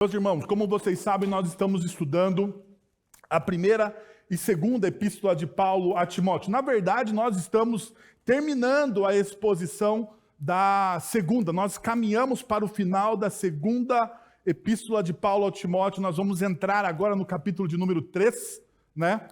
Meus irmãos, como vocês sabem, nós estamos estudando a primeira e segunda epístola de Paulo a Timóteo. Na verdade, nós estamos terminando a exposição da segunda. Nós caminhamos para o final da segunda epístola de Paulo a Timóteo. Nós vamos entrar agora no capítulo de número 3, né?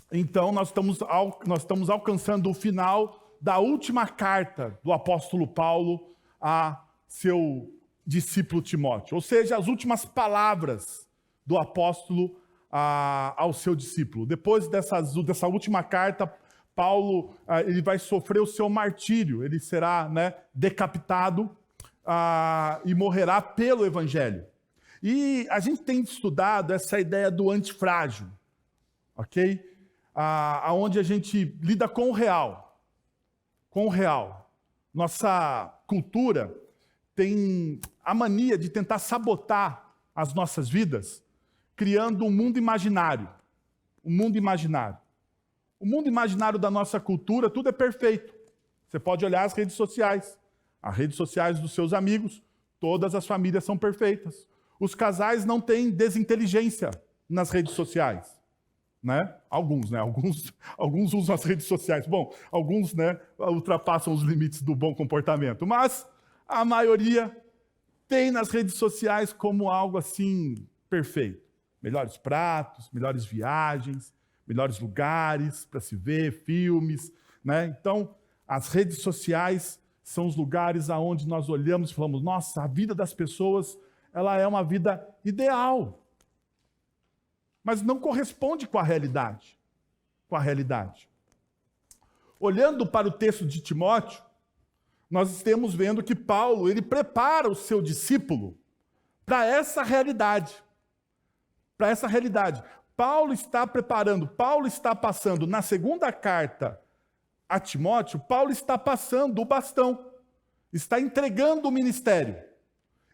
Então, nós estamos alcançando o final da última carta do apóstolo Paulo a seu discípulo Timóteo, ou seja, as últimas palavras do apóstolo ao seu discípulo. Depois dessa última carta, Paulo ele vai sofrer o seu martírio, ele será decapitado e morrerá pelo evangelho. E a gente tem estudado essa ideia do antifrágil, ok? Onde a gente lida com o real. Com o real. Nossa cultura tem a mania de tentar sabotar as nossas vidas, criando um mundo imaginário. Um mundo imaginário. O mundo imaginário da nossa cultura, tudo é perfeito. Você pode olhar as redes sociais. As redes sociais dos seus amigos, todas as famílias são perfeitas. Os casais não têm desinteligência nas redes sociais. Alguns usam as redes sociais. Bom, alguns ultrapassam os limites do bom comportamento, mas a maioria tem nas redes sociais como algo assim perfeito. Melhores pratos, melhores viagens, melhores lugares para se ver, filmes. Então, as redes sociais são os lugares aonde nós olhamos e falamos, nossa, a vida das pessoas ela é uma vida ideal. Mas não corresponde com a realidade. Com a realidade. Olhando para o texto de Timóteo, nós estamos vendo que Paulo ele prepara o seu discípulo para essa realidade. Para essa realidade. Paulo está passando na segunda carta a Timóteo, Paulo está passando o bastão, está entregando o ministério.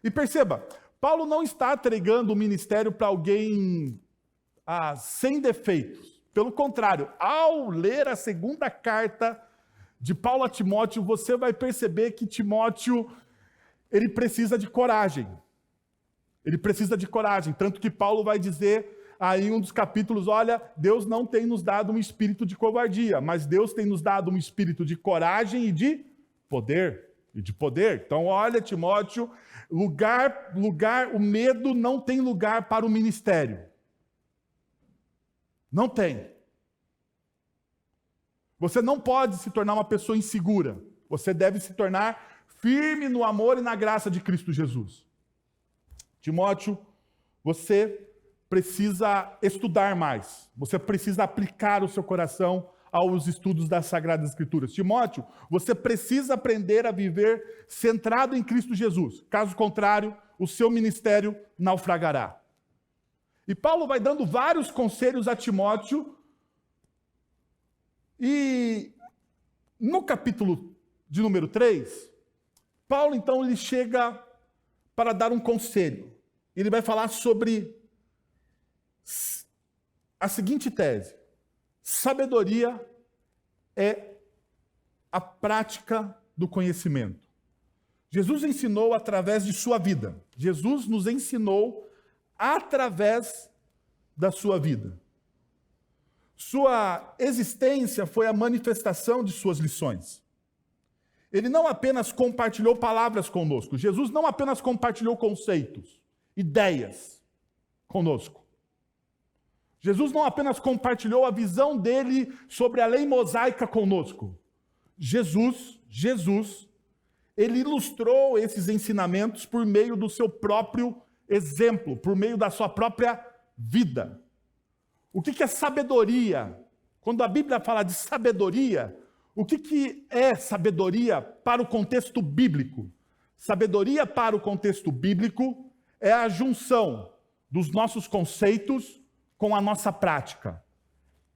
E perceba, Paulo não está entregando o ministério para alguém sem defeitos. Pelo contrário, ao ler a segunda carta de Paulo a Timóteo, você vai perceber que Timóteo, ele precisa de coragem. Ele precisa de coragem. Tanto que Paulo vai dizer aí em um dos capítulos, olha, Deus não tem nos dado um espírito de covardia, mas Deus tem nos dado um espírito de coragem e de poder. Então, olha, Timóteo, o medo não tem lugar para o ministério. Não tem. Você não pode se tornar uma pessoa insegura. Você deve se tornar firme no amor e na graça de Cristo Jesus. Timóteo, você precisa estudar mais. Você precisa aplicar o seu coração aos estudos das Sagradas Escrituras. Timóteo, você precisa aprender a viver centrado em Cristo Jesus. Caso contrário, o seu ministério naufragará. E Paulo vai dando vários conselhos a Timóteo. E no capítulo de número 3, Paulo então ele chega para dar um conselho. Ele vai falar sobre a seguinte tese: sabedoria é a prática do conhecimento. Jesus ensinou através de sua vida. Jesus nos ensinou através da sua vida. Sua existência foi a manifestação de suas lições. Ele não apenas compartilhou palavras conosco. Jesus não apenas compartilhou conceitos, ideias conosco. Jesus não apenas compartilhou a visão dele sobre a lei mosaica conosco. Jesus, ele ilustrou esses ensinamentos por meio do seu próprio exemplo, por meio da sua própria vida. O que é sabedoria? Quando a Bíblia fala de sabedoria, o que é sabedoria para o contexto bíblico? Sabedoria para o contexto bíblico é a junção dos nossos conceitos com a nossa prática.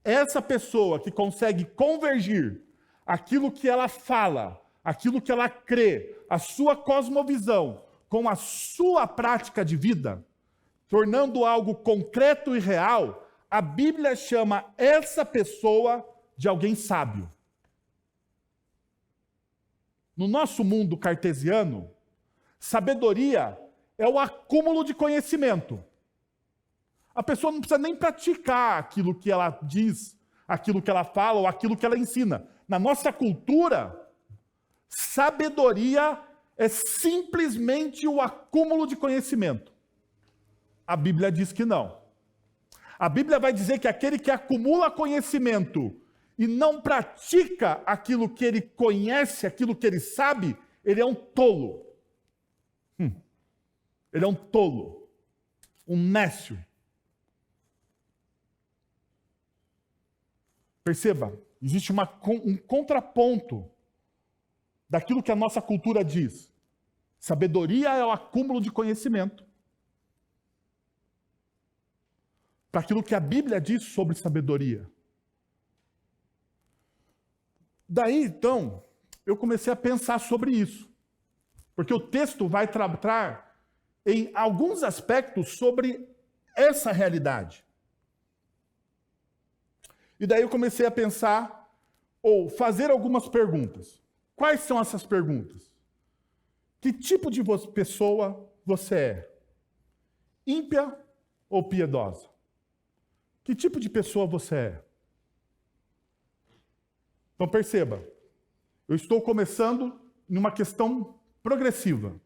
Essa pessoa que consegue convergir aquilo que ela fala, aquilo que ela crê, a sua cosmovisão com a sua prática de vida, tornando algo concreto e real, a Bíblia chama essa pessoa de alguém sábio. No nosso mundo cartesiano, sabedoria é o acúmulo de conhecimento. A pessoa não precisa nem praticar aquilo que ela diz, aquilo que ela fala ou aquilo que ela ensina. Na nossa cultura, sabedoria é simplesmente o acúmulo de conhecimento. A Bíblia diz que não. A Bíblia vai dizer que aquele que acumula conhecimento e não pratica aquilo que ele conhece, aquilo que ele sabe, ele é um tolo. Ele é um tolo, um nécio. Perceba, existe um contraponto daquilo que a nossa cultura diz. Sabedoria é o acúmulo de conhecimento. Para aquilo que a Bíblia diz sobre sabedoria. Daí, então, eu comecei a pensar sobre isso. Porque o texto vai tratar em alguns aspectos sobre essa realidade. E daí eu comecei a pensar, ou fazer algumas perguntas. Quais são essas perguntas? Que tipo de pessoa você é? Ímpia ou piedosa? Que tipo de pessoa você é? Então perceba, eu estou começando numa questão progressiva.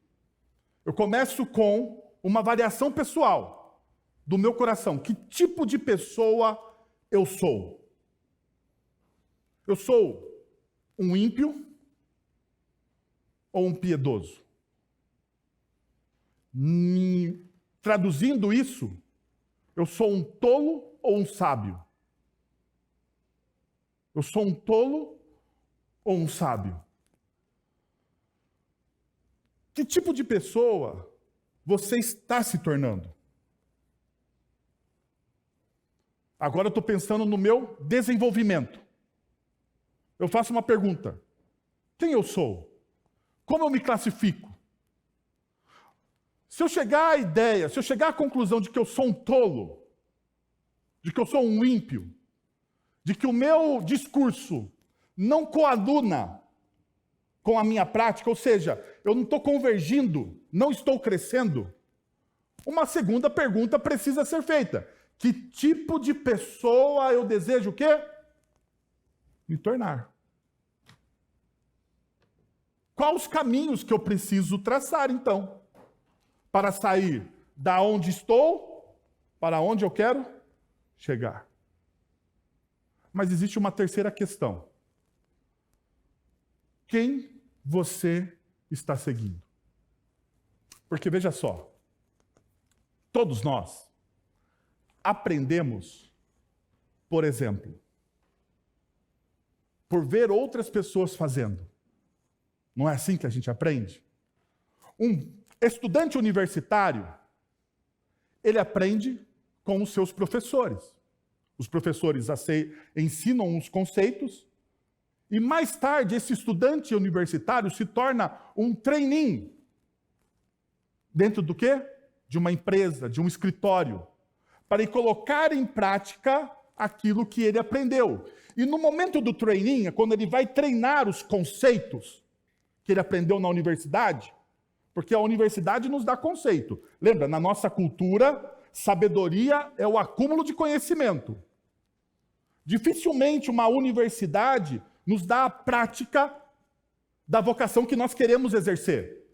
Eu começo com uma avaliação pessoal do meu coração. Que tipo de pessoa eu sou? Eu sou um ímpio ou um piedoso? Traduzindo isso, eu sou um tolo ou um sábio? Eu sou um tolo ou um sábio? Que tipo de pessoa você está se tornando? Agora eu estou pensando no meu desenvolvimento. Eu faço uma pergunta. Quem eu sou? Como eu me classifico? Se eu chegar à conclusão de que eu sou um tolo, de que eu sou um ímpio, de que o meu discurso não coaduna com a minha prática, ou seja, eu não estou convergindo, não estou crescendo, uma segunda pergunta precisa ser feita. Que tipo de pessoa eu desejo o quê? Me tornar. Quais os caminhos que eu preciso traçar, então, para sair da onde estou para onde eu quero chegar? Mas existe uma terceira questão. Quem você está seguindo? Porque veja só, todos nós aprendemos, por exemplo, por ver outras pessoas fazendo. Não é assim que a gente aprende? Um estudante universitário, ele aprende com os seus professores. Os professores ensinam os conceitos e mais tarde esse estudante universitário se torna um trainee. Dentro do quê? De uma empresa, de um escritório, para ele colocar em prática aquilo que ele aprendeu. E no momento do trainee, quando ele vai treinar os conceitos que ele aprendeu na universidade, porque a universidade nos dá conceito. Lembra, na nossa cultura, sabedoria é o acúmulo de conhecimento. Dificilmente uma universidade nos dá a prática da vocação que nós queremos exercer.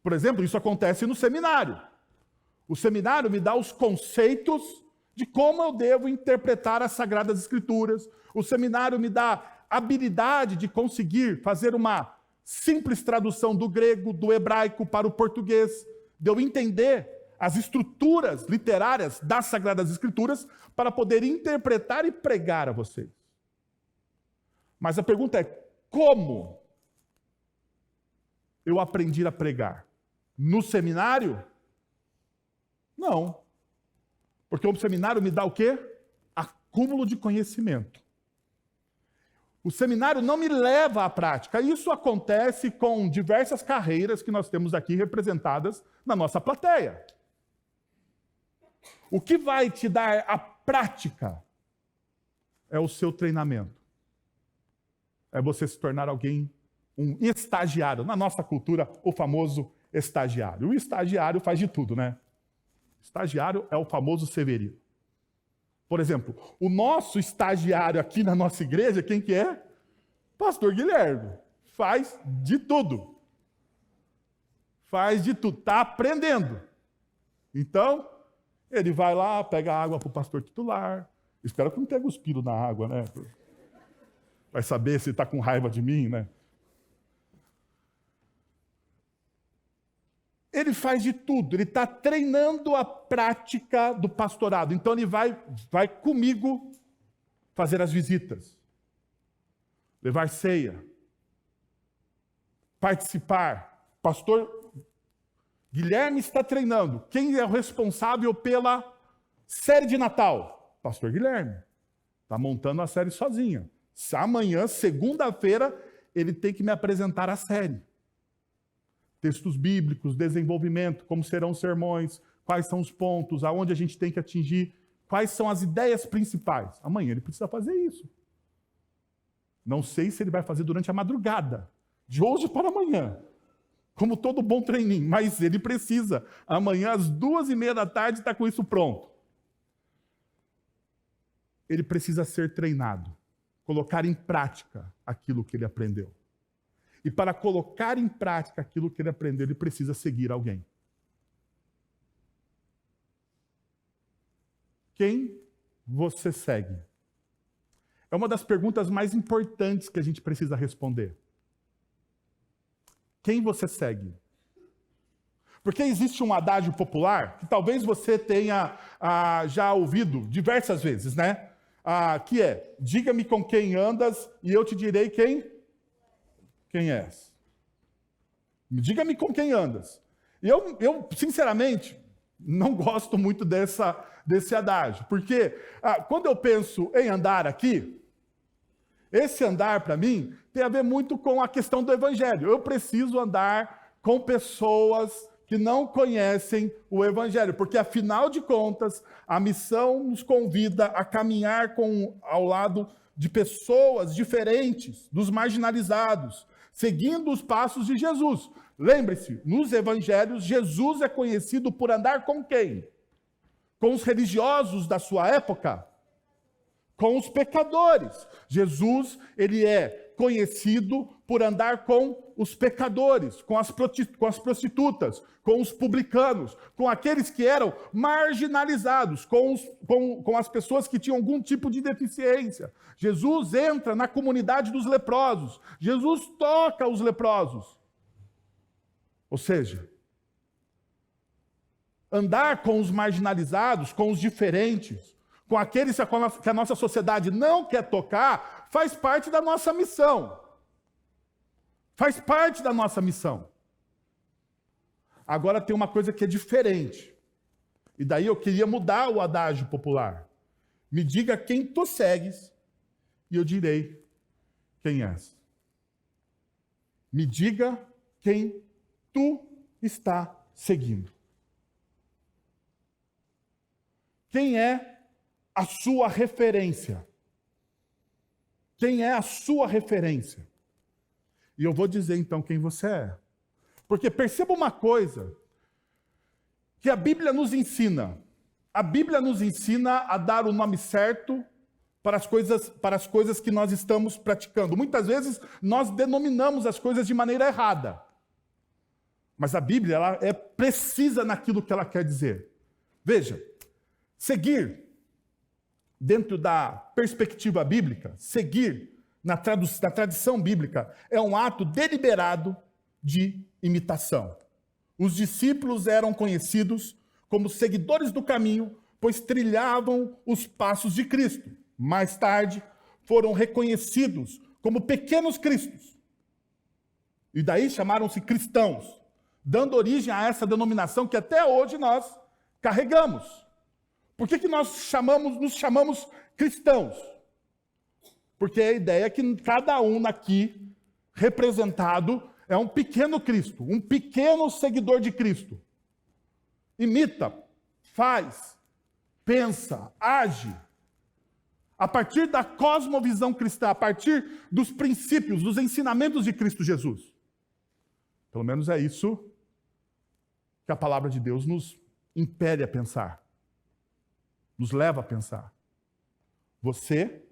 Por exemplo, isso acontece no seminário. O seminário me dá os conceitos de como eu devo interpretar as Sagradas Escrituras. O seminário me dá a habilidade de conseguir fazer uma simples tradução do grego, do hebraico para o português, de eu entender as estruturas literárias das Sagradas Escrituras para poder interpretar e pregar a vocês. Mas a pergunta é, como eu aprendi a pregar? No seminário? Não. Porque o seminário me dá o quê? Acúmulo de conhecimento. O seminário não me leva à prática. Isso acontece com diversas carreiras que nós temos aqui representadas na nossa plateia. O que vai te dar a prática é o seu treinamento. É você se tornar alguém, um estagiário. Na nossa cultura, o famoso estagiário. O estagiário faz de tudo, né? Estagiário é o famoso Severino. Por exemplo, o nosso estagiário aqui na nossa igreja, quem que é? Pastor Guilherme. Faz de tudo. Faz de tudo. Está aprendendo. Então, ele vai lá, pega água para o pastor titular. Espero que não tenha cuspido na água, né? Vai saber se está com raiva de mim, né? Ele faz de tudo, ele está treinando a prática do pastorado. Então ele vai comigo fazer as visitas, levar ceia, participar. Pastor Guilherme está treinando. Quem é o responsável pela série de Natal? Pastor Guilherme. Está montando a série sozinho. Amanhã, segunda-feira, ele tem que me apresentar a série. Textos bíblicos, desenvolvimento, como serão os sermões, quais são os pontos, aonde a gente tem que atingir, quais são as ideias principais. Amanhã ele precisa fazer isso. Não sei se ele vai fazer durante a madrugada, de hoje para amanhã, como todo bom treininho, mas ele precisa. Amanhã, às 14h30 está com isso pronto. Ele precisa ser treinado, colocar em prática aquilo que ele aprendeu. E para colocar em prática aquilo que ele aprendeu, ele precisa seguir alguém. Quem você segue? É uma das perguntas mais importantes que a gente precisa responder. Quem você segue? Porque existe um adágio popular, que talvez você tenha já ouvido diversas vezes, né? Que é, diga-me com quem andas e eu te direi quem és. Diga-me com quem andas. Eu, sinceramente, não gosto muito desse adágio, porque quando eu penso em andar aqui, esse andar, para mim, tem a ver muito com a questão do evangelho. Eu preciso andar com pessoas que não conhecem o evangelho, porque, afinal de contas, a missão nos convida a caminhar ao lado de pessoas diferentes, dos marginalizados, seguindo os passos de Jesus. Lembre-se, nos evangelhos, Jesus é conhecido por andar com quem? Com os religiosos da sua época? Com os pecadores. Jesus, ele é conhecido por andar com os pecadores, com as prostitutas, com os publicanos, com aqueles que eram marginalizados, com as pessoas que tinham algum tipo de deficiência. Jesus entra na comunidade dos leprosos. Jesus toca os leprosos. Ou seja, andar com os marginalizados, com os diferentes, com aqueles que a nossa sociedade não quer tocar, faz parte da nossa missão. Faz parte da nossa missão. Agora tem uma coisa que é diferente. E daí eu queria mudar o adágio popular. Me diga quem tu segues e eu direi quem és. Me diga quem tu está seguindo. Quem é a sua referência? Quem é a sua referência? E eu vou dizer então quem você é. Porque perceba uma coisa que a Bíblia nos ensina. A Bíblia nos ensina a dar o nome certo para as coisas que nós estamos praticando. Muitas vezes nós denominamos as coisas de maneira errada. Mas a Bíblia ela é precisa naquilo que ela quer dizer. Veja, seguir, dentro da perspectiva bíblica, seguir na tradição bíblica, é um ato deliberado de imitação. Os discípulos eram conhecidos como seguidores do caminho, pois trilhavam os passos de Cristo. Mais tarde, foram reconhecidos como pequenos cristos. E daí chamaram-se cristãos, dando origem a essa denominação que até hoje nós carregamos. Por que nós nos chamamos cristãos? Porque a ideia é que cada um aqui, representado, é um pequeno Cristo, um pequeno seguidor de Cristo. Imita, faz, pensa, age. A partir da cosmovisão cristã, a partir dos princípios, dos ensinamentos de Cristo Jesus. Pelo menos é isso que a palavra de Deus nos impele a pensar, nos leva a pensar. Você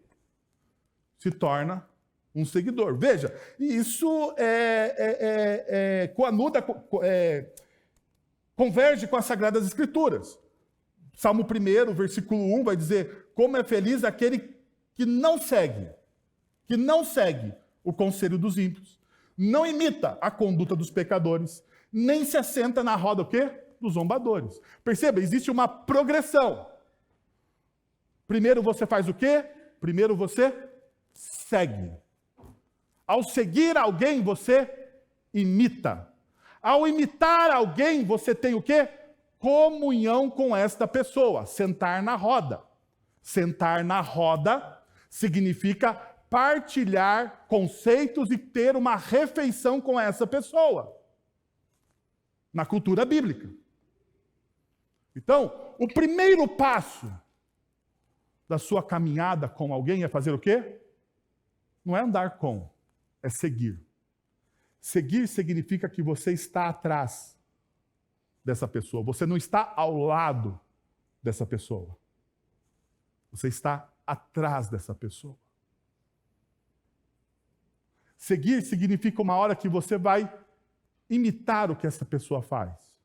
se torna um seguidor. Veja, isso converge com as Sagradas Escrituras. Salmo 1, versículo 1, vai dizer: como é feliz aquele que não segue o conselho dos ímpios, não imita a conduta dos pecadores, nem se assenta na roda o quê? Dos zombadores. Perceba, existe uma progressão. Primeiro você faz o quê? Primeiro você segue. Ao seguir alguém, você imita. Ao imitar alguém, você tem o quê? Comunhão com esta pessoa. Sentar na roda. Sentar na roda significa partilhar conceitos e ter uma refeição com essa pessoa. Na cultura bíblica. Então, o primeiro passo da sua caminhada com alguém é fazer o quê? Não é andar com, é seguir. Seguir significa que você está atrás dessa pessoa. Você não está ao lado dessa pessoa. Você está atrás dessa pessoa. Seguir significa uma hora que você vai imitar o que essa pessoa faz.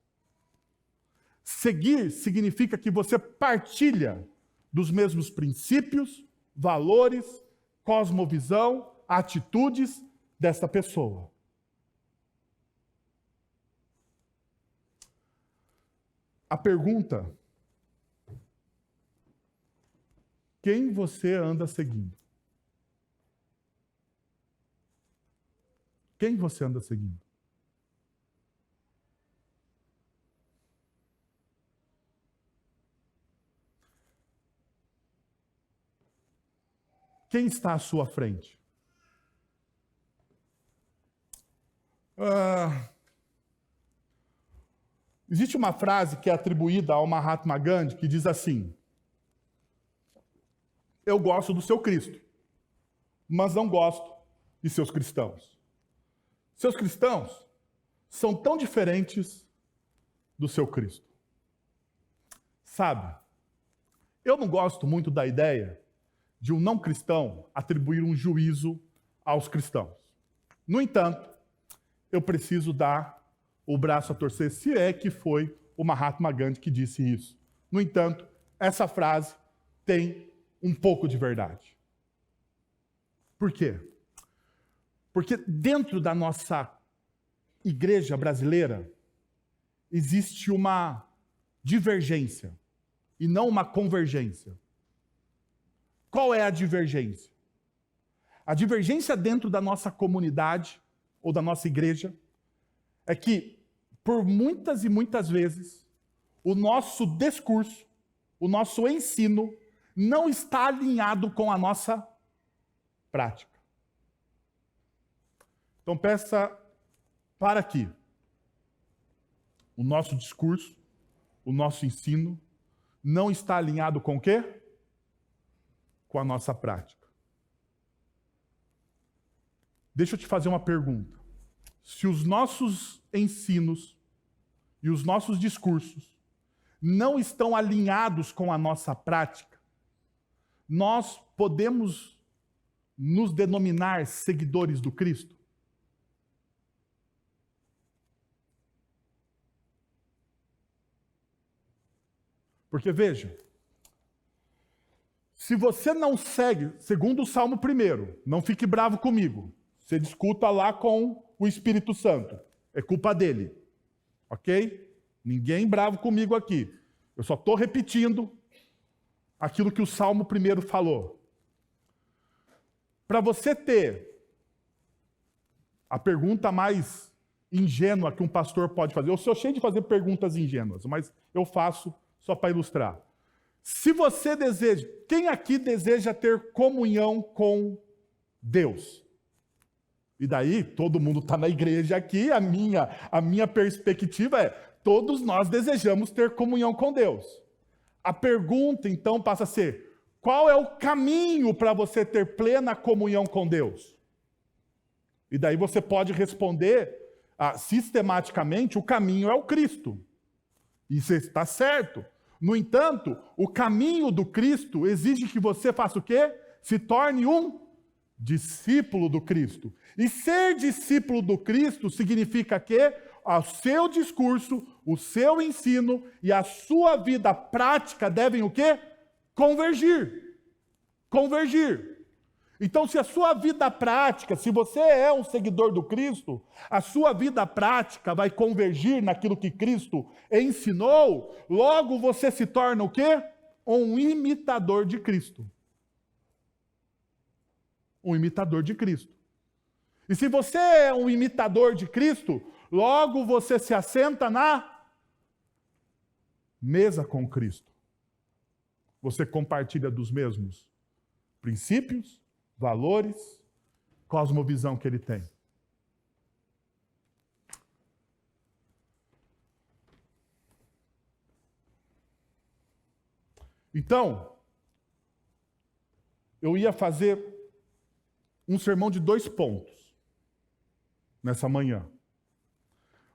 Seguir significa que você partilha dos mesmos princípios, valores, cosmovisão, atitudes desta pessoa. A pergunta: quem você anda seguindo? Quem você anda seguindo? Quem está à sua frente? Existe uma frase que é atribuída ao Mahatma Gandhi que diz assim: eu gosto do seu Cristo, mas não gosto de seus cristãos. Seus cristãos são tão diferentes do seu Cristo. Sabe, eu não gosto muito da ideia de um não cristão atribuir um juízo aos cristãos. No entanto, eu preciso dar o braço a torcer, se é que foi o Mahatma Gandhi que disse isso. No entanto, essa frase tem um pouco de verdade. Por quê? Porque dentro da nossa igreja brasileira existe uma divergência e não uma convergência. Qual é a divergência? A divergência dentro da nossa comunidade ou da nossa igreja é que, por muitas e muitas vezes, o nosso discurso, o nosso ensino, não está alinhado com a nossa prática. Então, para aqui. O nosso discurso, o nosso ensino, não está alinhado com o quê? Com a nossa prática. Deixa eu te fazer uma pergunta. Se os nossos ensinos e os nossos discursos não estão alinhados com a nossa prática, nós podemos nos denominar seguidores do Cristo? Porque veja, se você não segue, segundo o Salmo 1, não fique bravo comigo. Você discuta lá com o Espírito Santo. É culpa dele. Ok? Ninguém bravo comigo aqui. Eu só estou repetindo aquilo que o Salmo 1 falou. Para você ter a pergunta mais ingênua que um pastor pode fazer. Eu sou cheio de fazer perguntas ingênuas, mas eu faço só para ilustrar. Se você deseja, quem aqui deseja ter comunhão com Deus? E daí, todo mundo está na igreja aqui, a minha perspectiva é, todos nós desejamos ter comunhão com Deus. A pergunta, então, passa a ser, qual é o caminho para você ter plena comunhão com Deus? E daí você pode responder, sistematicamente, o caminho é o Cristo. Isso está certo. No entanto, o caminho do Cristo exige que você faça o quê? Se torne um discípulo do Cristo. E ser discípulo do Cristo significa que o seu discurso, o seu ensino e a sua vida prática devem o quê? Convergir. Convergir. Então, se a sua vida prática, se você é um seguidor do Cristo, a sua vida prática vai convergir naquilo que Cristo ensinou, logo você se torna o quê? Um imitador de Cristo. Um imitador de Cristo. E se você é um imitador de Cristo, logo você se assenta na mesa com Cristo. Você compartilha dos mesmos princípios, valores, cosmovisão que ele tem. Então, eu ia fazer um sermão de 2 pontos nessa manhã.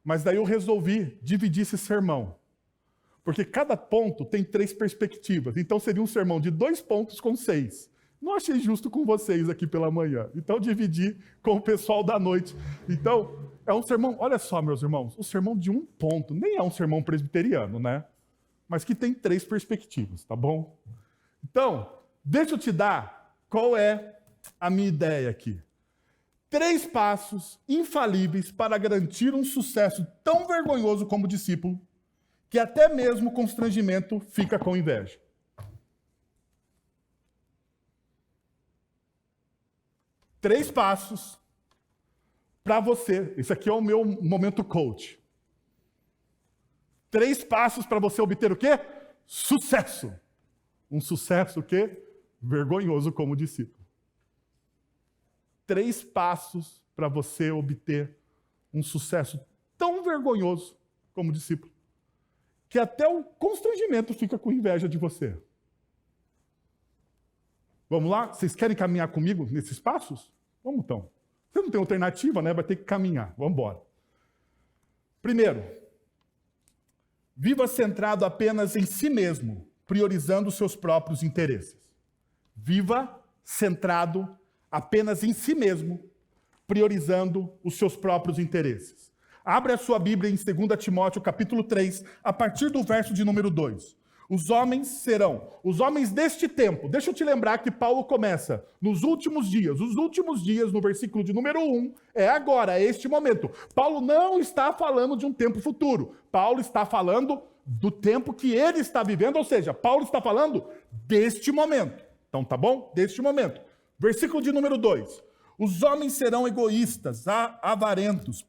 Mas daí eu resolvi dividir esse sermão. Porque cada ponto tem 3 perspectivas. Então seria um sermão de 2 pontos com 6. Não achei justo com vocês aqui pela manhã. Então dividi com o pessoal da noite. Então, é um sermão, olha só, meus irmãos, um sermão de 1 ponto. Nem é um sermão presbiteriano, né? Mas que tem 3 perspectivas, tá bom? Então, deixa eu te dar qual é a minha ideia aqui. 3 passos infalíveis para garantir um sucesso tão vergonhoso como discípulo, que até mesmo o constrangimento fica com inveja. 3 passos para você. Esse aqui é o meu momento coach. 3 passos para você obter o quê? Sucesso. Um sucesso o quê? Vergonhoso como discípulo. 3 passos para você obter um sucesso tão vergonhoso como discípulo, que até o constrangimento fica com inveja de você. Vamos lá? Vocês querem caminhar comigo nesses passos? Vamos então. Você não tem alternativa, né? Vai ter que caminhar. Vamos embora. Primeiro, viva centrado apenas em si mesmo, priorizando os seus próprios interesses. Viva centrado apenas em si mesmo, priorizando os seus próprios interesses. Abre a sua Bíblia em 2 Timóteo, capítulo 3, a partir do verso de número 2. Os homens deste tempo. Deixa eu te lembrar que Paulo começa nos últimos dias. Os últimos dias, no versículo de número 1, é agora, é este momento. Paulo não está falando de um tempo futuro. Paulo está falando do tempo que ele está vivendo, ou seja, Paulo está falando deste momento. Então, tá bom? Deste momento. Versículo de número 2. Os homens serão egoístas, avarentos,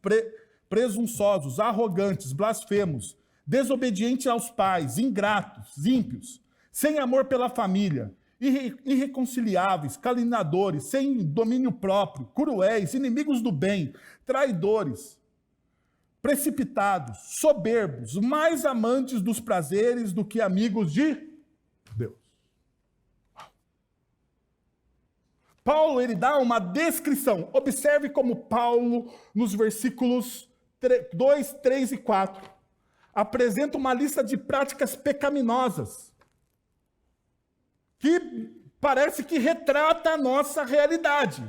presunçosos, arrogantes, blasfemos, desobedientes aos pais, ingratos, ímpios, sem amor pela família, irreconciliáveis, caluniadores, sem domínio próprio, cruéis, inimigos do bem, traidores, precipitados, soberbos, mais amantes dos prazeres do que amigos de Deus. Paulo, ele dá uma descrição. Observe como Paulo, nos versículos 2, 3 e 4, apresenta uma lista de práticas pecaminosas que parece que retrata a nossa realidade.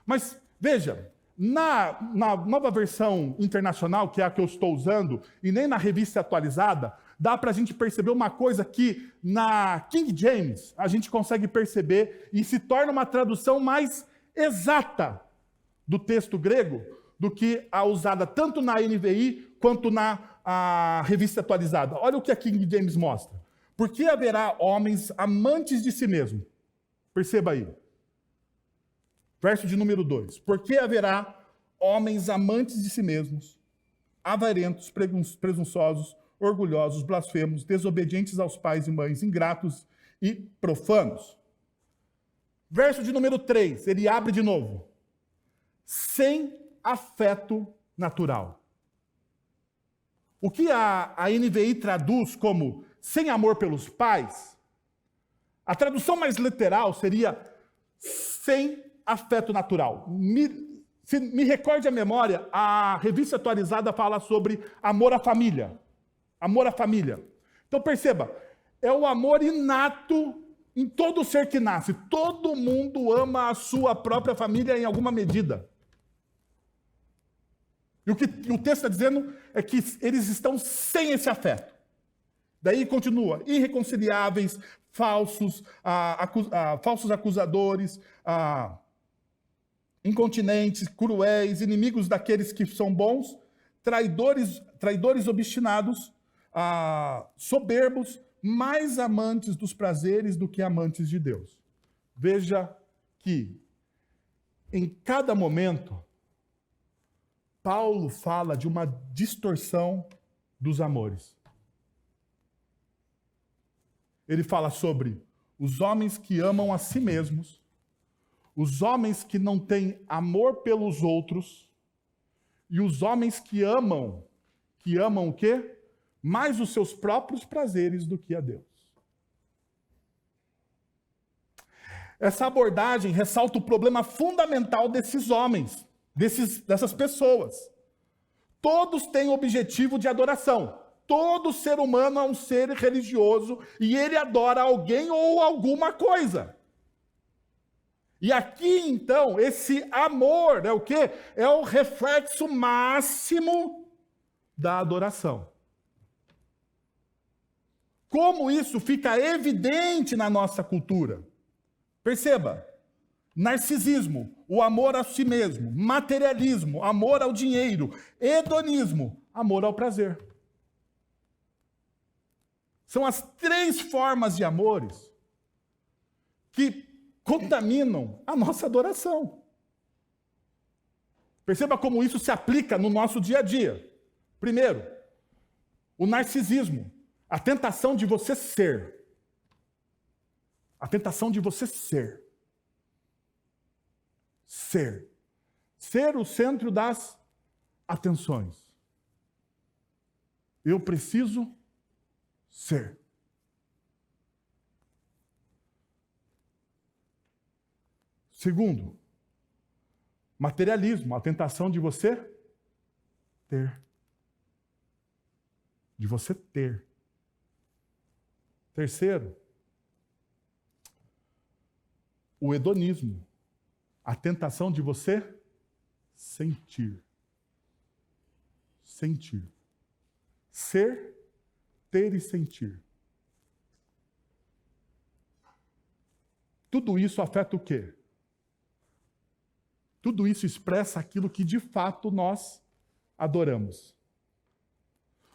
Mas, veja, na nova versão internacional, que é a que eu estou usando, e nem na revista atualizada, dá para a gente perceber uma coisa que na King James a gente consegue perceber e se torna uma tradução mais exata do texto grego do que a usada tanto na NVI quanto na revista atualizada. Olha o que a King James mostra. Porque haverá homens amantes de si mesmo. Perceba aí. Verso de número 2. Porque haverá homens amantes de si mesmos, avarentos, presunçosos, orgulhosos, blasfemos, desobedientes aos pais e mães, ingratos e profanos. Verso de número 3, ele abre de novo. Sem afeto natural. O que a NVI traduz como sem amor pelos pais, a tradução mais literal seria sem afeto natural. Se me recorde a memória, a revista atualizada fala sobre amor à família. Amor à família. Então perceba, é o amor inato em todo ser que nasce. Todo mundo ama a sua própria família em alguma medida. E o que o texto está dizendo é que eles estão sem esse afeto. Daí continua, irreconciliáveis, falsos acusadores, incontinentes, cruéis, inimigos daqueles que são bons, traidores obstinados, soberbos, mais amantes dos prazeres do que amantes de Deus. Veja que, em cada momento, Paulo fala de uma distorção dos amores. Ele fala sobre os homens que amam a si mesmos, os homens que não têm amor pelos outros, e os homens que amam o quê? Mais os seus próprios prazeres do que a Deus. Essa abordagem ressalta o problema fundamental desses homens, dessas pessoas. Todos têm objetivo de adoração. Todo ser humano é um ser religioso e ele adora alguém ou alguma coisa. E aqui, então, esse amor é o quê? É o reflexo máximo da adoração. Como isso fica evidente na nossa cultura? Perceba, narcisismo, o amor a si mesmo, materialismo, amor ao dinheiro, hedonismo, amor ao prazer. São as três formas de amores que contaminam a nossa adoração. Perceba como isso se aplica no nosso dia a dia. Primeiro, o narcisismo, a tentação de você ser. A tentação de você ser. Ser. Ser o centro das atenções. Eu preciso ser. Segundo, materialismo, a tentação de você ter. De você ter. Terceiro, o hedonismo, a tentação de você sentir. Sentir. Ser, ter e sentir. Tudo isso afeta o quê? Tudo isso expressa aquilo que de fato nós adoramos.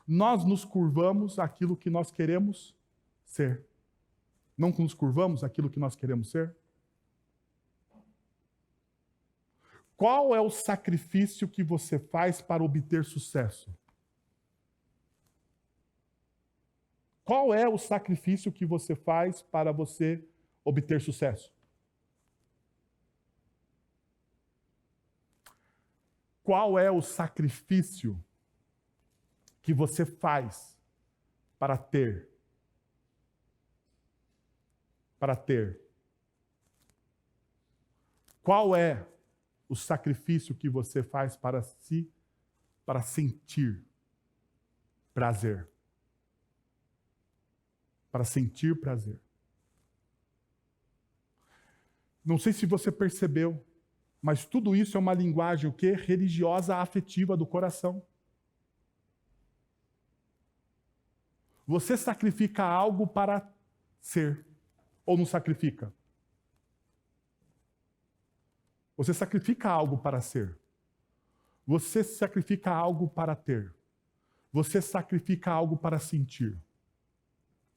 Nós nos curvamos àquilo que nós queremos ser. Não nos curvamos àquilo que nós queremos ser? Qual é o sacrifício que você faz para obter sucesso? Qual é o sacrifício que você faz para você obter sucesso? Qual é o sacrifício que você faz para ter? Para ter. Qual é o sacrifício que você faz para sentir prazer? Para sentir prazer. Não sei se você percebeu, mas tudo isso é uma linguagem o quê? Religiosa afetiva do coração. Você sacrifica algo para ser, ou não sacrifica? Você sacrifica algo para ser. Você sacrifica algo para ter. Você sacrifica algo para sentir.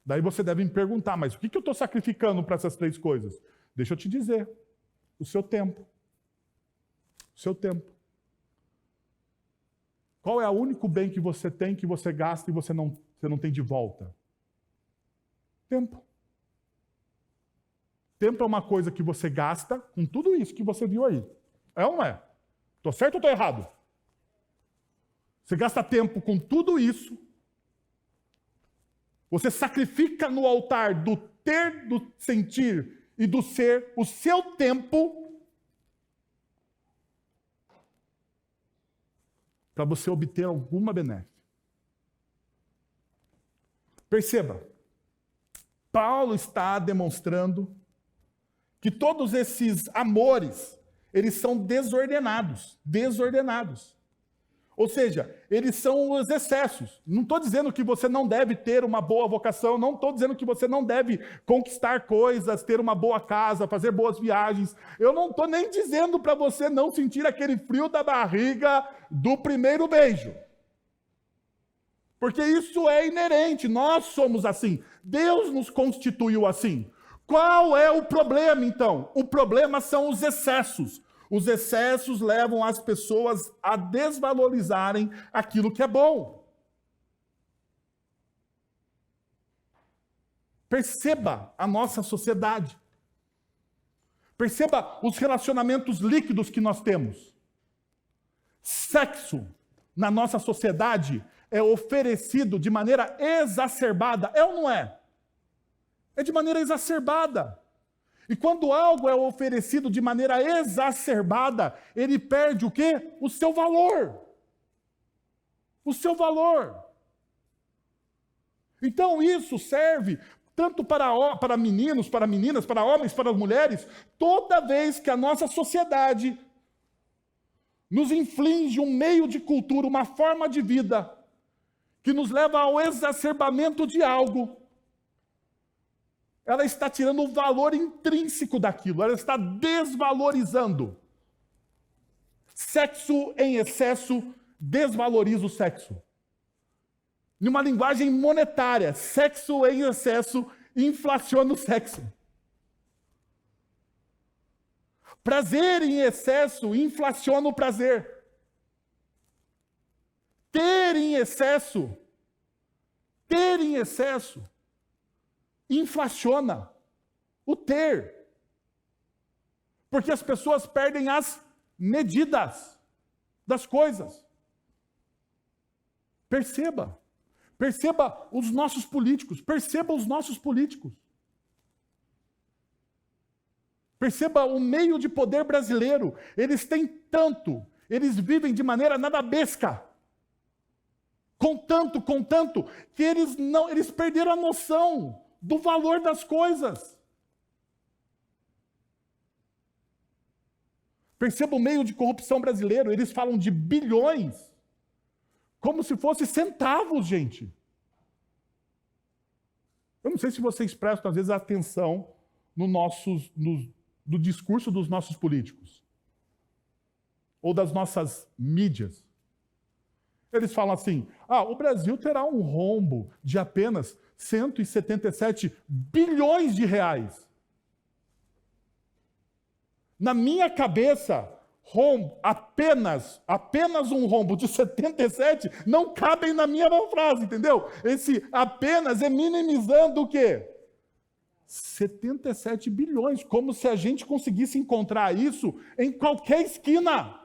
Daí você deve me perguntar, mas o que eu estou sacrificando para essas três coisas? Deixa eu te dizer. O seu tempo. O seu tempo. Qual é o único bem que você tem, que você gasta e você não tem de volta? Tempo. Tempo é uma coisa que você gasta com tudo isso que você viu aí. É ou não é? Estou certo ou estou errado? Você gasta tempo com tudo isso. Você sacrifica no altar do ter, do sentir e do ser o seu tempo para você obter alguma benéfica. Perceba, Paulo está demonstrando que todos esses amores, eles são desordenados. Ou seja, eles são os excessos. Não estou dizendo que você não deve ter uma boa vocação, não estou dizendo que você não deve conquistar coisas, ter uma boa casa, fazer boas viagens. Eu não estou nem dizendo para você não sentir aquele frio da barriga do primeiro beijo. Porque isso é inerente, nós somos assim. Deus nos constituiu assim. Qual é o problema, então? O problema são os excessos. Os excessos levam as pessoas a desvalorizarem aquilo que é bom. Perceba a nossa sociedade. Perceba os relacionamentos líquidos que nós temos. Sexo na nossa sociedade é oferecido de maneira exacerbada. É ou não é? É de maneira exacerbada. E quando algo é oferecido de maneira exacerbada, ele perde o quê? O seu valor. O seu valor. Então isso serve tanto para meninos, para meninas, para homens, para mulheres, toda vez que a nossa sociedade nos inflige um meio de cultura, uma forma de vida, que nos leva ao exacerbamento de algo, ela está tirando o valor intrínseco daquilo, ela está desvalorizando. Sexo em excesso desvaloriza o sexo. Numa linguagem monetária, sexo em excesso inflaciona o sexo. Prazer em excesso inflaciona o prazer. Ter em excesso inflaciona o ter. Porque as pessoas perdem as medidas das coisas. Perceba os nossos políticos, perceba o meio de poder brasileiro, eles têm tanto, eles vivem de maneira nadabesca, com tanto, que eles perderam a noção do valor das coisas. Perceba o meio de corrupção brasileiro, eles falam de bilhões, como se fosse centavos, gente. Eu não sei se vocês prestam, às vezes, atenção no discurso dos nossos políticos, ou das nossas mídias. Eles falam assim, o Brasil terá um rombo de apenas 177 bilhões de reais. Na minha cabeça, apenas um rombo de 77 não cabem na minha frase, entendeu? Esse apenas é minimizando o quê? 77 bilhões, como se a gente conseguisse encontrar isso em qualquer esquina.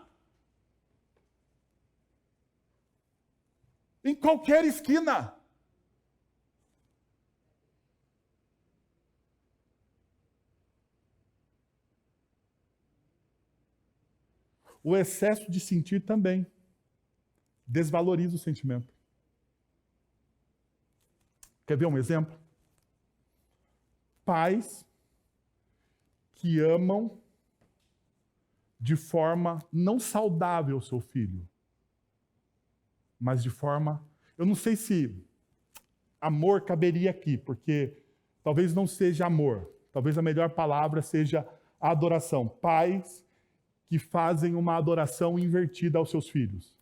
Em qualquer esquina. O excesso de sentir também desvaloriza o sentimento. Quer ver um exemplo? Pais que amam de forma não saudável o seu filho, mas de forma... Eu não sei se amor caberia aqui, porque talvez não seja amor. Talvez a melhor palavra seja adoração. Pais que fazem uma adoração invertida aos seus filhos.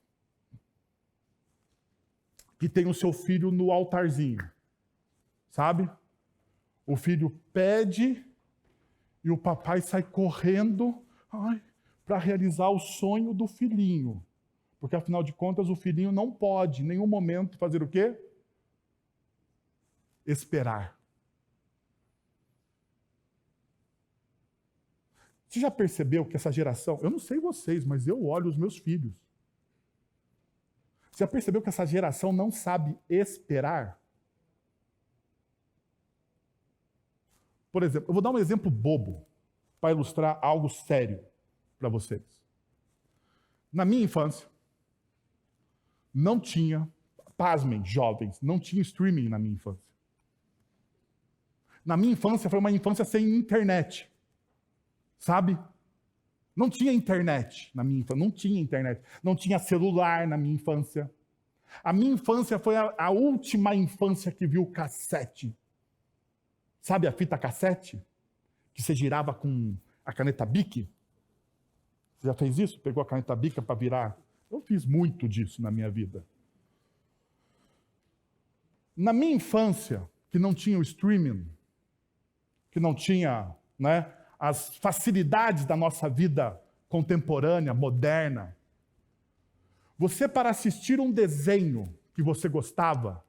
Que tem o seu filho no altarzinho. Sabe? O filho pede e o papai sai correndo para realizar o sonho do filhinho. Porque, afinal de contas, o filhinho não pode, em nenhum momento, fazer o quê? Esperar. Você já percebeu que essa geração... Eu não sei vocês, mas eu olho os meus filhos. Você já percebeu que essa geração não sabe esperar? Por exemplo, eu vou dar um exemplo bobo para ilustrar algo sério para vocês. Na minha infância, não tinha, pasmem, jovens, não tinha streaming na minha infância. Na minha infância foi uma infância sem internet. Sabe? Não tinha internet na minha infância, não tinha internet. Não tinha celular na minha infância. A minha infância foi a última infância que viu cassete. Sabe a fita cassete? Que você girava com a caneta Bic? Você já fez isso? Pegou a caneta Bic para virar? Eu fiz muito disso na minha vida. Na minha infância, que não tinha o streaming, que não tinha, né, as facilidades da nossa vida contemporânea, moderna, você, para assistir um desenho que você gostava,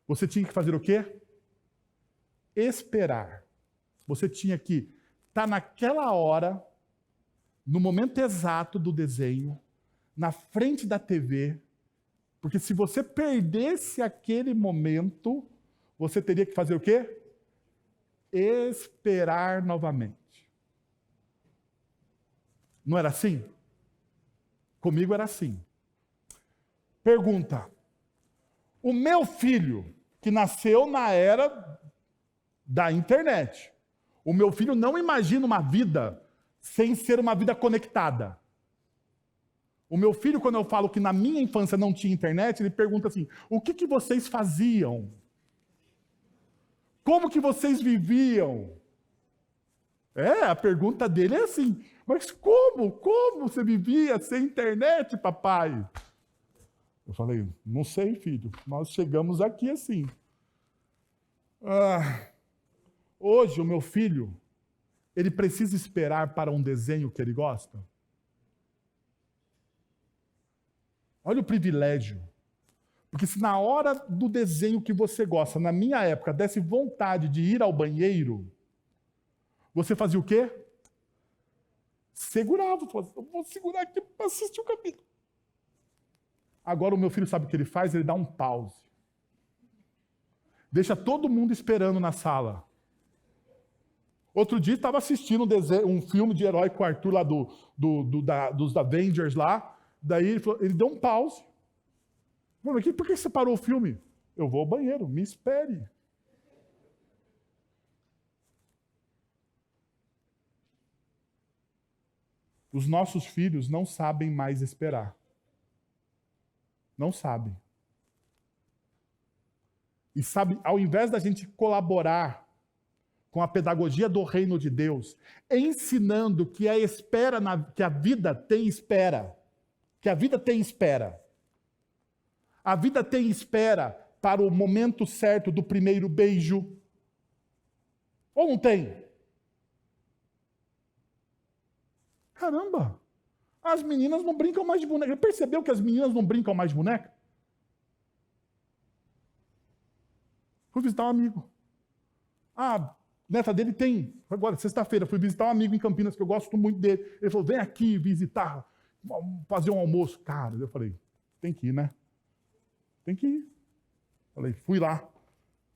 você tinha que fazer o quê? Esperar. Você tinha que estar naquela hora, no momento exato do desenho, na frente da TV, porque se você perdesse aquele momento, você teria que fazer o quê? Esperar novamente. Não era assim? Comigo era assim. Pergunta: o meu filho, que nasceu na era da internet, o meu filho não imagina uma vida sem ser uma vida conectada. O meu filho, quando eu falo que na minha infância não tinha internet, ele pergunta assim: o que vocês faziam? Como que vocês viviam? A pergunta dele é assim: mas como? Como você vivia sem internet, papai? Eu falei: não sei, filho, nós chegamos aqui assim. Hoje o meu filho, ele precisa esperar para um desenho que ele gosta? Olha o privilégio. Porque se na hora do desenho que você gosta, na minha época, desse vontade de ir ao banheiro, você fazia o quê? Segurava. Eu vou segurar aqui para assistir o capítulo. Agora o meu filho sabe o que ele faz? Ele dá um pause. Deixa todo mundo esperando na sala. Outro dia estava assistindo um filme de herói com o Arthur lá dos Avengers lá. Daí ele deu um pause. Por que você parou o filme? Eu vou ao banheiro, me espere. Os nossos filhos não sabem mais esperar. Não sabem. E sabe, ao invés da gente colaborar com a pedagogia do reino de Deus, ensinando que a espera, que a vida tem espera, que a vida tem espera. A vida tem espera para o momento certo do primeiro beijo. Ou não tem? Caramba! As meninas não brincam mais de boneca. Percebeu que as meninas não brincam mais de boneca? Fui visitar um amigo. A neta dele tem. Agora, sexta-feira, fui visitar um amigo em Campinas que eu gosto muito dele. Ele falou: vem aqui visitar, fazer um almoço. Cara, eu falei: tem que ir, né? Tem que ir. Falei: fui lá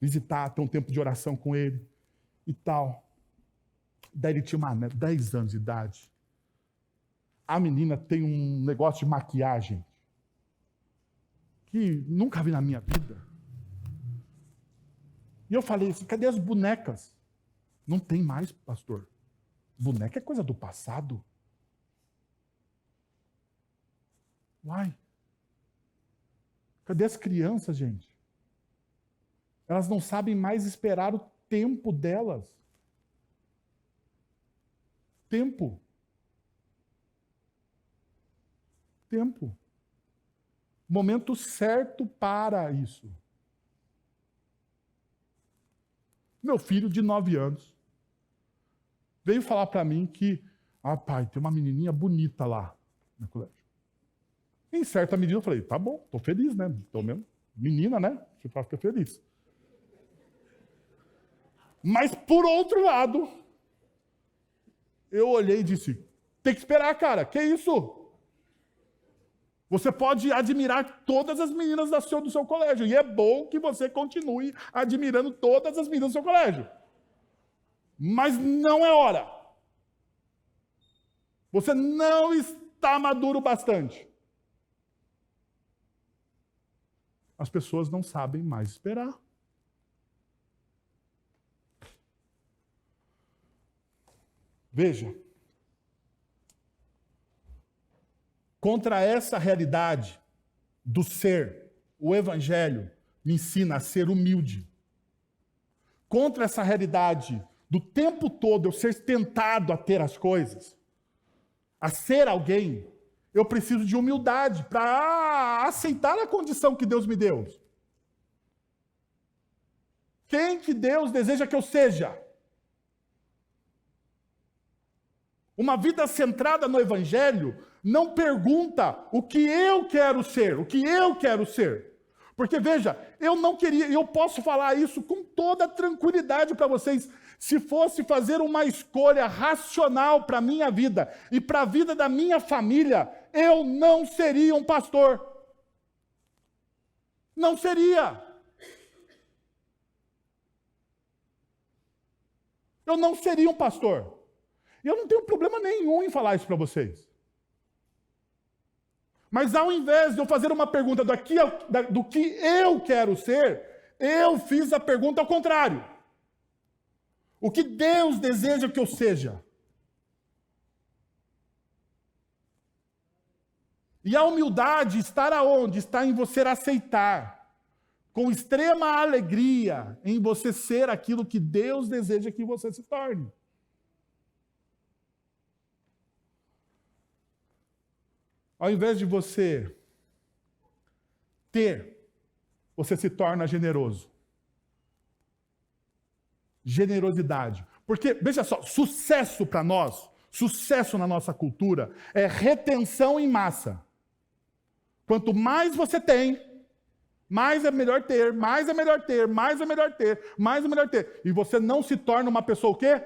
visitar, ter um tempo de oração com ele e tal. Daí ele tinha 10 anos de idade. A menina tem um negócio de maquiagem que nunca vi na minha vida. E eu falei assim: cadê as bonecas? Não tem mais, pastor. Boneca é coisa do passado. Uai. Cadê as crianças, gente? Elas não sabem mais esperar o tempo delas. Tempo. Tempo. Momento certo para isso. Meu filho de 9 anos veio falar para mim que, pai, tem uma menininha bonita lá no colégio. Em certa medida eu falei: tá bom, estou feliz, né? Pelo menos menina, né? Você fica feliz. Mas, por outro lado, eu olhei e disse: tem que esperar, cara, que isso? Você pode admirar todas as meninas do seu colégio, e é bom que você continue admirando todas as meninas do seu colégio. Mas não é hora. Você não está maduro bastante. as pessoas não sabem mais esperar. Veja, contra essa realidade do ser, o Evangelho me ensina a ser humilde. Contra essa realidade do tempo todo eu ser tentado a ter as coisas, a ser alguém, eu preciso de humildade para aceitar a condição que Deus me deu. Quem que Deus deseja que eu seja? Uma vida centrada no Evangelho não pergunta o que eu quero ser, o que eu quero ser. Porque, veja, eu não queria, eu posso falar isso com toda tranquilidade para vocês, se fosse fazer uma escolha racional para a minha vida e para a vida da minha família, eu não seria um pastor. Não seria. Eu não seria um pastor. E eu não tenho problema nenhum em falar isso para vocês. Mas ao invés de eu fazer uma pergunta do que eu quero ser, eu fiz a pergunta ao contrário. O que Deus deseja que eu seja? E a humildade está aonde? Está em você aceitar, com extrema alegria, em você ser aquilo que Deus deseja que você se torne. Ao invés de você ter, você se torna generoso. Generosidade. Porque, veja só, sucesso para nós, sucesso na nossa cultura, é retenção em massa. Quanto mais você tem, mais é melhor ter, mais é melhor ter, mais é melhor ter, mais é melhor ter. E você não se torna uma pessoa o quê?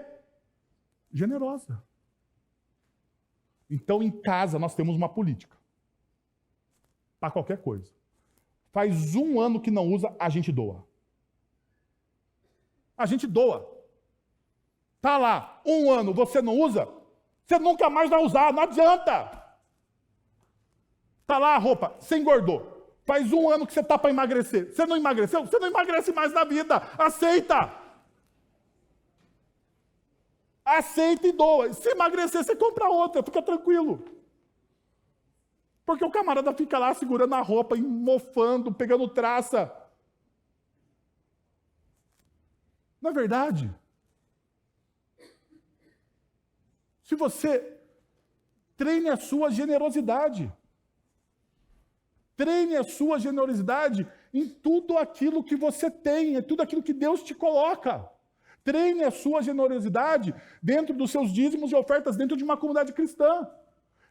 Generosa. Então, em casa, nós temos uma política. Para qualquer coisa. Faz 1 ano que não usa, a gente doa. A gente doa. Tá lá, 1 ano, você não usa, você nunca mais vai usar, não adianta. Tá lá a roupa, você engordou. Faz 1 ano que você tá para emagrecer. Você não emagreceu? Você não emagrece mais na vida. Aceita. Aceita e doa. Se emagrecer, você compra outra, fica tranquilo. Porque o camarada fica lá segurando a roupa, mofando, pegando traça. Não é verdade? Se você treine a sua generosidade. Treine a sua generosidade em tudo aquilo que você tem, em tudo aquilo que Deus te coloca. Treine a sua generosidade dentro dos seus dízimos e ofertas dentro de uma comunidade cristã.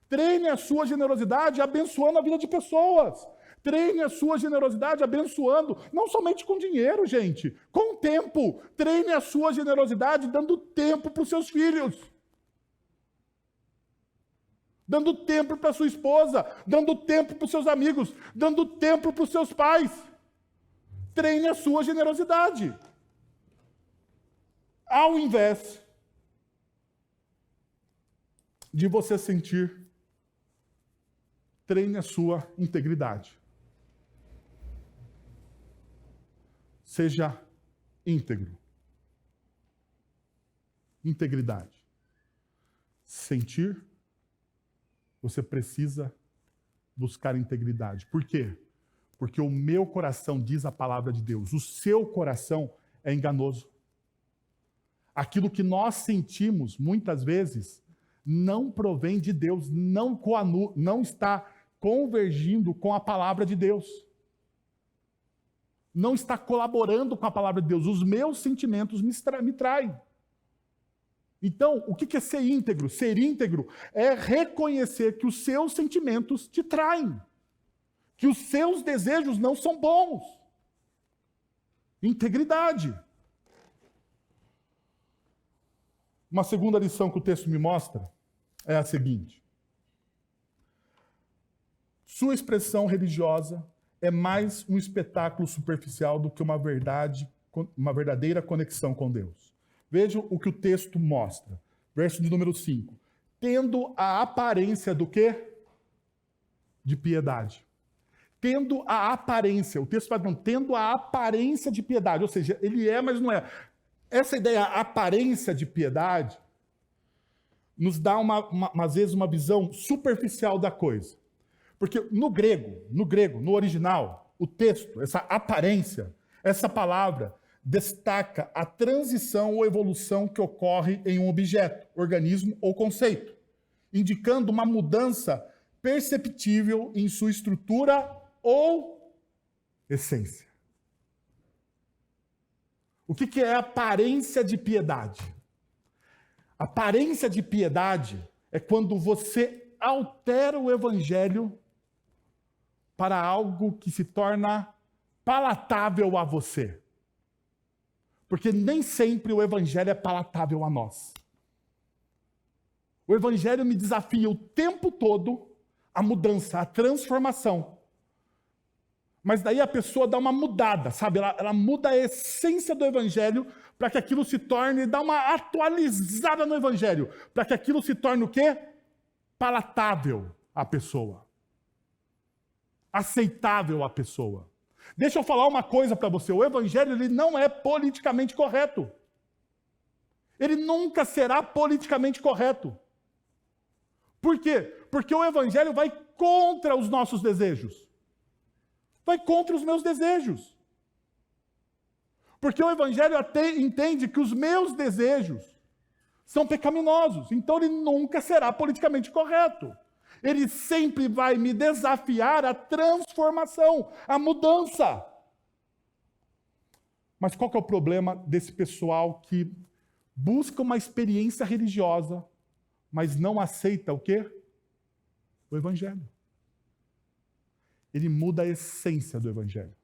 Treine a sua generosidade abençoando a vida de pessoas. Treine a sua generosidade abençoando, não somente com dinheiro, gente, com tempo. Treine a sua generosidade dando tempo para os seus filhos. Dando tempo para sua esposa, dando tempo para os seus amigos, dando tempo para os seus pais. Treine a sua generosidade. Ao invés de você sentir, treine a sua integridade. Seja íntegro. Integridade. Sentir, você precisa buscar integridade. Por quê? Porque o meu coração, diz a palavra de Deus, o seu coração é enganoso. Aquilo que nós sentimos, muitas vezes, não provém de Deus, não está convergindo com a palavra de Deus. Não está colaborando com a palavra de Deus. Os meus sentimentos me traem. Então, o que é ser íntegro? Ser íntegro é reconhecer que os seus sentimentos te traem. Que os seus desejos não são bons. Integridade. Uma segunda lição que o texto me mostra é a seguinte. Sua expressão religiosa é mais um espetáculo superficial do que uma verdadeira conexão com Deus. Vejam o que o texto mostra. Verso de número 5. Tendo a aparência do quê? De piedade. tendo a aparência. O texto vai dizendo, tendo a aparência de piedade. Ou seja, ele é, mas não é. Essa ideia, a aparência de piedade, nos dá, às vezes, uma visão superficial da coisa. Porque no grego, no original, o texto, essa aparência, essa palavra, destaca a transição ou evolução que ocorre em um objeto, organismo ou conceito, indicando uma mudança perceptível em sua estrutura ou essência. O que é aparência de piedade? Aparência de piedade é quando você altera o evangelho para algo que se torna palatável a você. Porque nem sempre o evangelho é palatável a nós. O evangelho me desafia o tempo todo a mudança, a transformação. Mas daí a pessoa dá uma mudada, sabe? Ela muda a essência do evangelho para que aquilo se torne, dá uma atualizada no evangelho, para que aquilo se torne o quê? Palatável à pessoa. Aceitável à pessoa. Deixa eu falar uma coisa para você, o evangelho ele não é politicamente correto. Ele nunca será politicamente correto. Por quê? Porque o evangelho vai contra os nossos desejos. Vai contra os meus desejos. Porque o evangelho até entende que os meus desejos são pecaminosos. Então ele nunca será politicamente correto. Ele sempre vai me desafiar à transformação, à mudança. Mas qual que é o problema desse pessoal que busca uma experiência religiosa, mas não aceita o quê? O evangelho. Ele muda a essência do evangelho.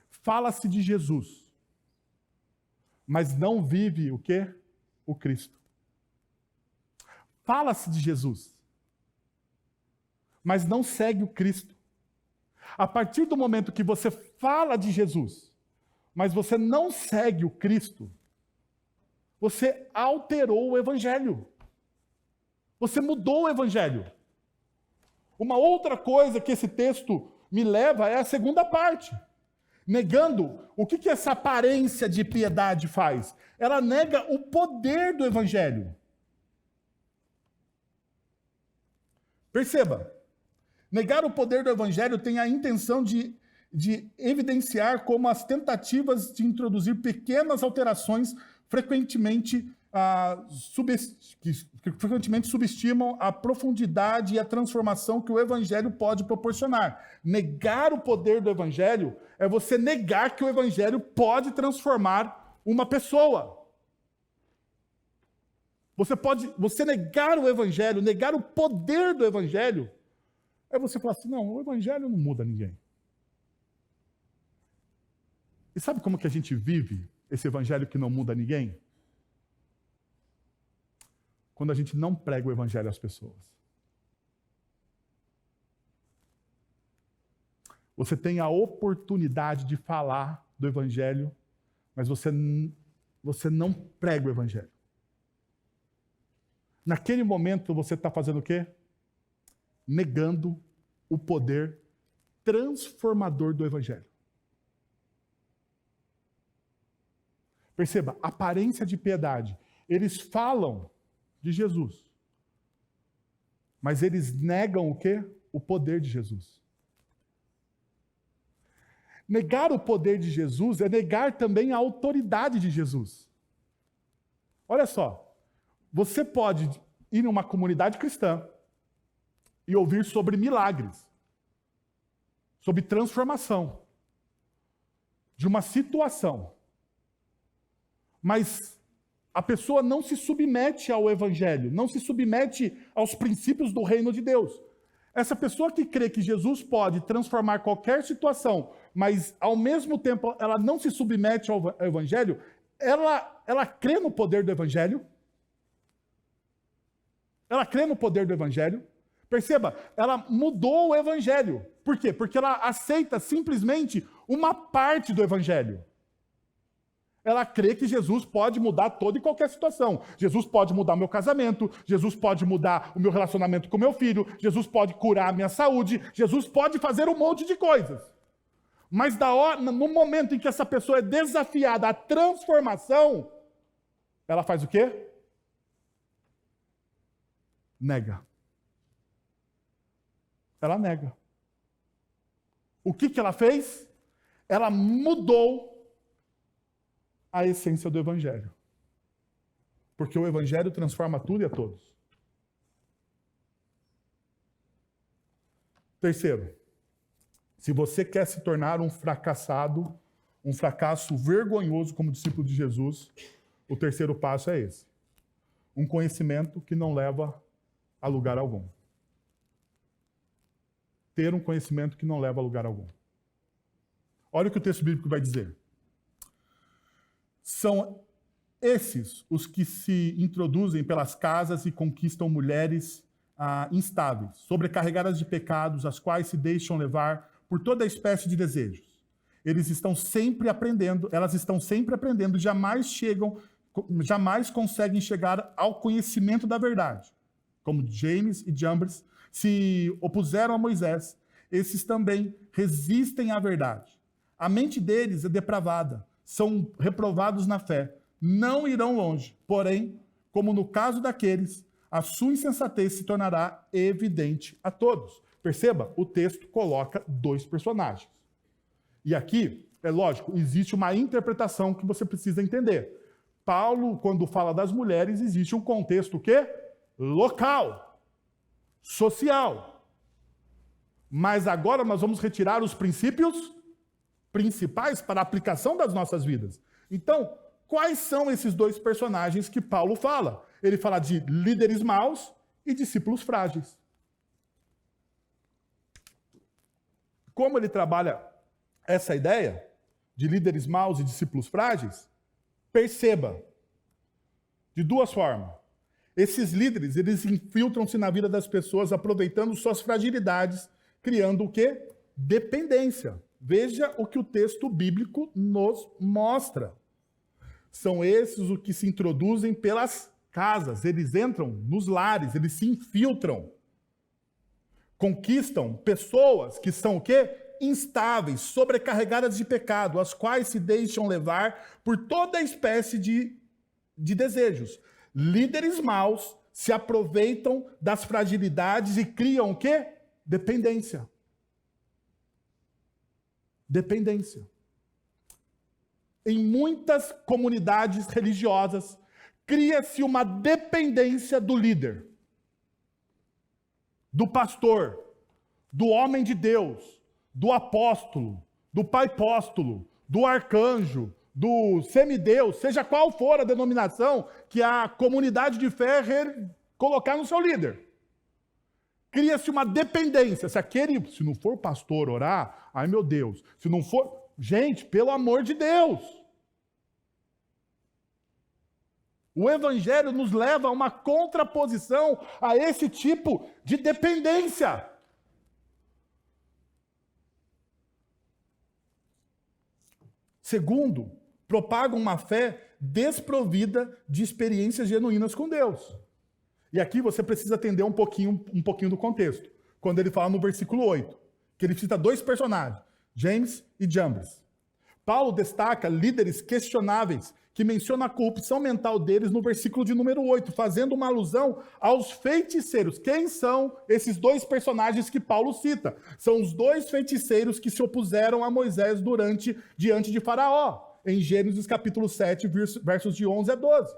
Fala-se de Jesus, mas não vive o quê? O Cristo. Fala-se de Jesus, mas não segue o Cristo. A partir do momento que você fala de Jesus, mas você não segue o Cristo, você alterou o evangelho. Você mudou o evangelho. Uma outra coisa que esse texto me leva é a segunda parte. Negando, o que essa aparência de piedade faz? Ela nega o poder do evangelho. Perceba, negar o poder do evangelho tem a intenção de evidenciar como as tentativas de introduzir pequenas alterações frequentemente subestimam a profundidade e a transformação que o evangelho pode proporcionar. Negar o poder do evangelho é você negar que o evangelho pode transformar uma pessoa. Você negar o evangelho, negar o poder do evangelho, é você falar assim, não, o evangelho não muda ninguém. E sabe como que a gente vive esse evangelho que não muda ninguém? Quando a gente não prega o evangelho às pessoas. Você tem a oportunidade de falar do evangelho, mas você não prega o evangelho. Naquele momento você está fazendo o quê? Negando o poder transformador do evangelho. Perceba, aparência de piedade. Eles falam de Jesus, mas eles negam o quê? O poder de Jesus. Negar o poder de Jesus é negar também a autoridade de Jesus. Olha só, você pode ir numa comunidade cristã e ouvir sobre milagres, sobre transformação de uma situação, mas a pessoa não se submete ao evangelho, não se submete aos princípios do reino de Deus. Essa pessoa que crê que Jesus pode transformar qualquer situação, mas ao mesmo tempo ela não se submete ao evangelho, ela crê no poder do evangelho? Ela crê no poder do evangelho? Perceba, ela mudou o evangelho. Por quê? Porque ela aceita simplesmente uma parte do evangelho. Ela crê que Jesus pode mudar toda e qualquer situação. Jesus pode mudar o meu casamento, Jesus pode mudar o meu relacionamento com o meu filho, Jesus pode curar a minha saúde, Jesus pode fazer um monte de coisas. Mas no momento em que essa pessoa é desafiada à transformação, ela faz o quê? Nega. Ela nega. O que ela fez? Ela mudou a essência do Evangelho. Porque o Evangelho transforma tudo e a todos. Terceiro, se você quer se tornar um fracassado, um fracasso vergonhoso como discípulo de Jesus, o terceiro passo é esse. Um conhecimento que não leva a lugar algum. Ter um conhecimento que não leva a lugar algum. Olha o que o texto bíblico vai dizer. São esses os que se introduzem pelas casas e conquistam mulheres instáveis, sobrecarregadas de pecados, as quais se deixam levar por toda espécie de desejos. Elas estão sempre aprendendo, jamais conseguem chegar ao conhecimento da verdade. Como James e Jambres se opuseram a Moisés, esses também resistem à verdade. A mente deles é depravada, são reprovados na fé, não irão longe. Porém, como no caso daqueles, a sua insensatez se tornará evidente a todos. Perceba, o texto coloca dois personagens. E aqui, é lógico, existe uma interpretação que você precisa entender. Paulo, quando fala das mulheres, existe um contexto o quê? Local, social. Mas agora nós vamos retirar os princípios principais para a aplicação das nossas vidas. Então, quais são esses dois personagens que Paulo fala? Ele fala de líderes maus e discípulos frágeis. Como ele trabalha essa ideia de líderes maus e discípulos frágeis? Perceba, de duas formas. Esses líderes, eles infiltram-se na vida das pessoas, aproveitando suas fragilidades, criando o quê? Dependência. Veja o que o texto bíblico nos mostra. São esses os que se introduzem pelas casas, eles entram nos lares, eles se infiltram. Conquistam pessoas que são o quê? Instáveis, sobrecarregadas de pecado, as quais se deixam levar por toda espécie de desejos. Líderes maus se aproveitam das fragilidades e criam o quê? Dependência. Dependência. Em muitas comunidades religiosas, cria-se uma dependência do líder, do pastor, do homem de Deus, do apóstolo, do pai-apóstolo, do arcanjo, do semideus, seja qual for a denominação que a comunidade de fé colocar no seu líder. Cria-se uma dependência. Se não for pastor orar, ai meu Deus, se não for... Gente, pelo amor de Deus! O Evangelho nos leva a uma contraposição a esse tipo de dependência. Segundo, propaga uma fé desprovida de experiências genuínas com Deus. E aqui você precisa entender um pouquinho do contexto. Quando ele fala no versículo 8, que ele cita dois personagens, James e Jambres. Paulo destaca líderes questionáveis que mencionam a corrupção mental deles no versículo de número 8, fazendo uma alusão aos feiticeiros. Quem são esses dois personagens que Paulo cita? São os dois feiticeiros que se opuseram a Moisés diante de Faraó, em Gênesis capítulo 7, versos de 11 a 12.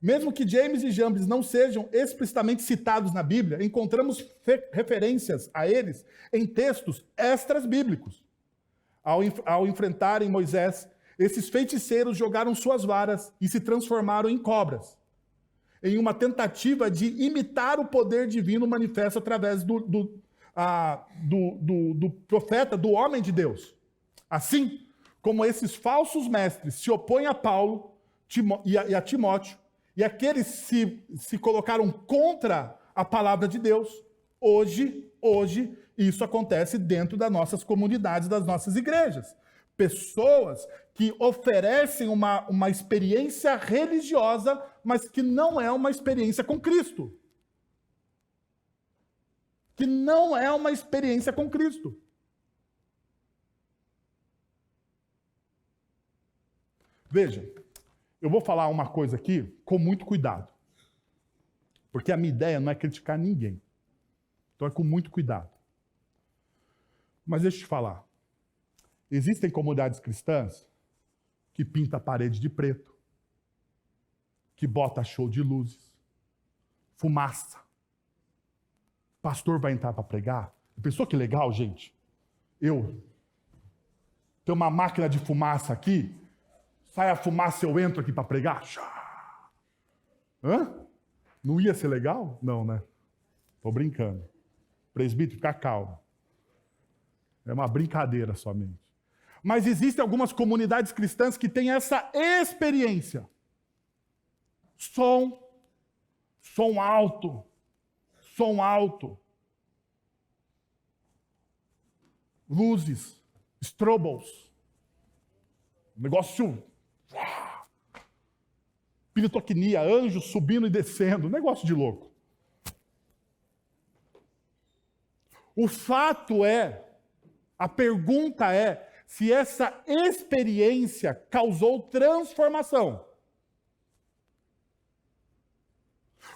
Mesmo que James e Jambres não sejam explicitamente citados na Bíblia, encontramos referências a eles em textos extras bíblicos. Ao enfrentarem Moisés, esses feiticeiros jogaram suas varas e se transformaram em cobras, em uma tentativa de imitar o poder divino manifesto através do profeta, do homem de Deus. Assim como esses falsos mestres se opõem a Paulo e a Timóteo, e aqueles se colocaram contra a palavra de Deus, hoje isso acontece dentro das nossas comunidades, das nossas igrejas. Pessoas que oferecem uma experiência religiosa, mas que não é uma experiência com Cristo. Que não é uma experiência com Cristo. Veja, eu vou falar uma coisa aqui com muito cuidado. Porque a minha ideia não é criticar ninguém. Então é com muito cuidado. Mas deixa eu te falar. Existem comunidades cristãs que pintam a parede de preto, que bota show de luzes, fumaça. O pastor vai entrar para pregar. Pensou que legal, gente? Eu tenho uma máquina de fumaça aqui, sai a fumaça, eu entro aqui para pregar. Hã? Não ia ser legal? Não, né? Estou brincando. Presbítero, fica calmo. É uma brincadeira somente. Mas existem algumas comunidades cristãs que têm essa experiência. Som alto. Luzes, strobos. Negócio... pirotecnia, anjos subindo e descendo. Negócio de louco. O fato é, a pergunta é, se essa experiência causou transformação.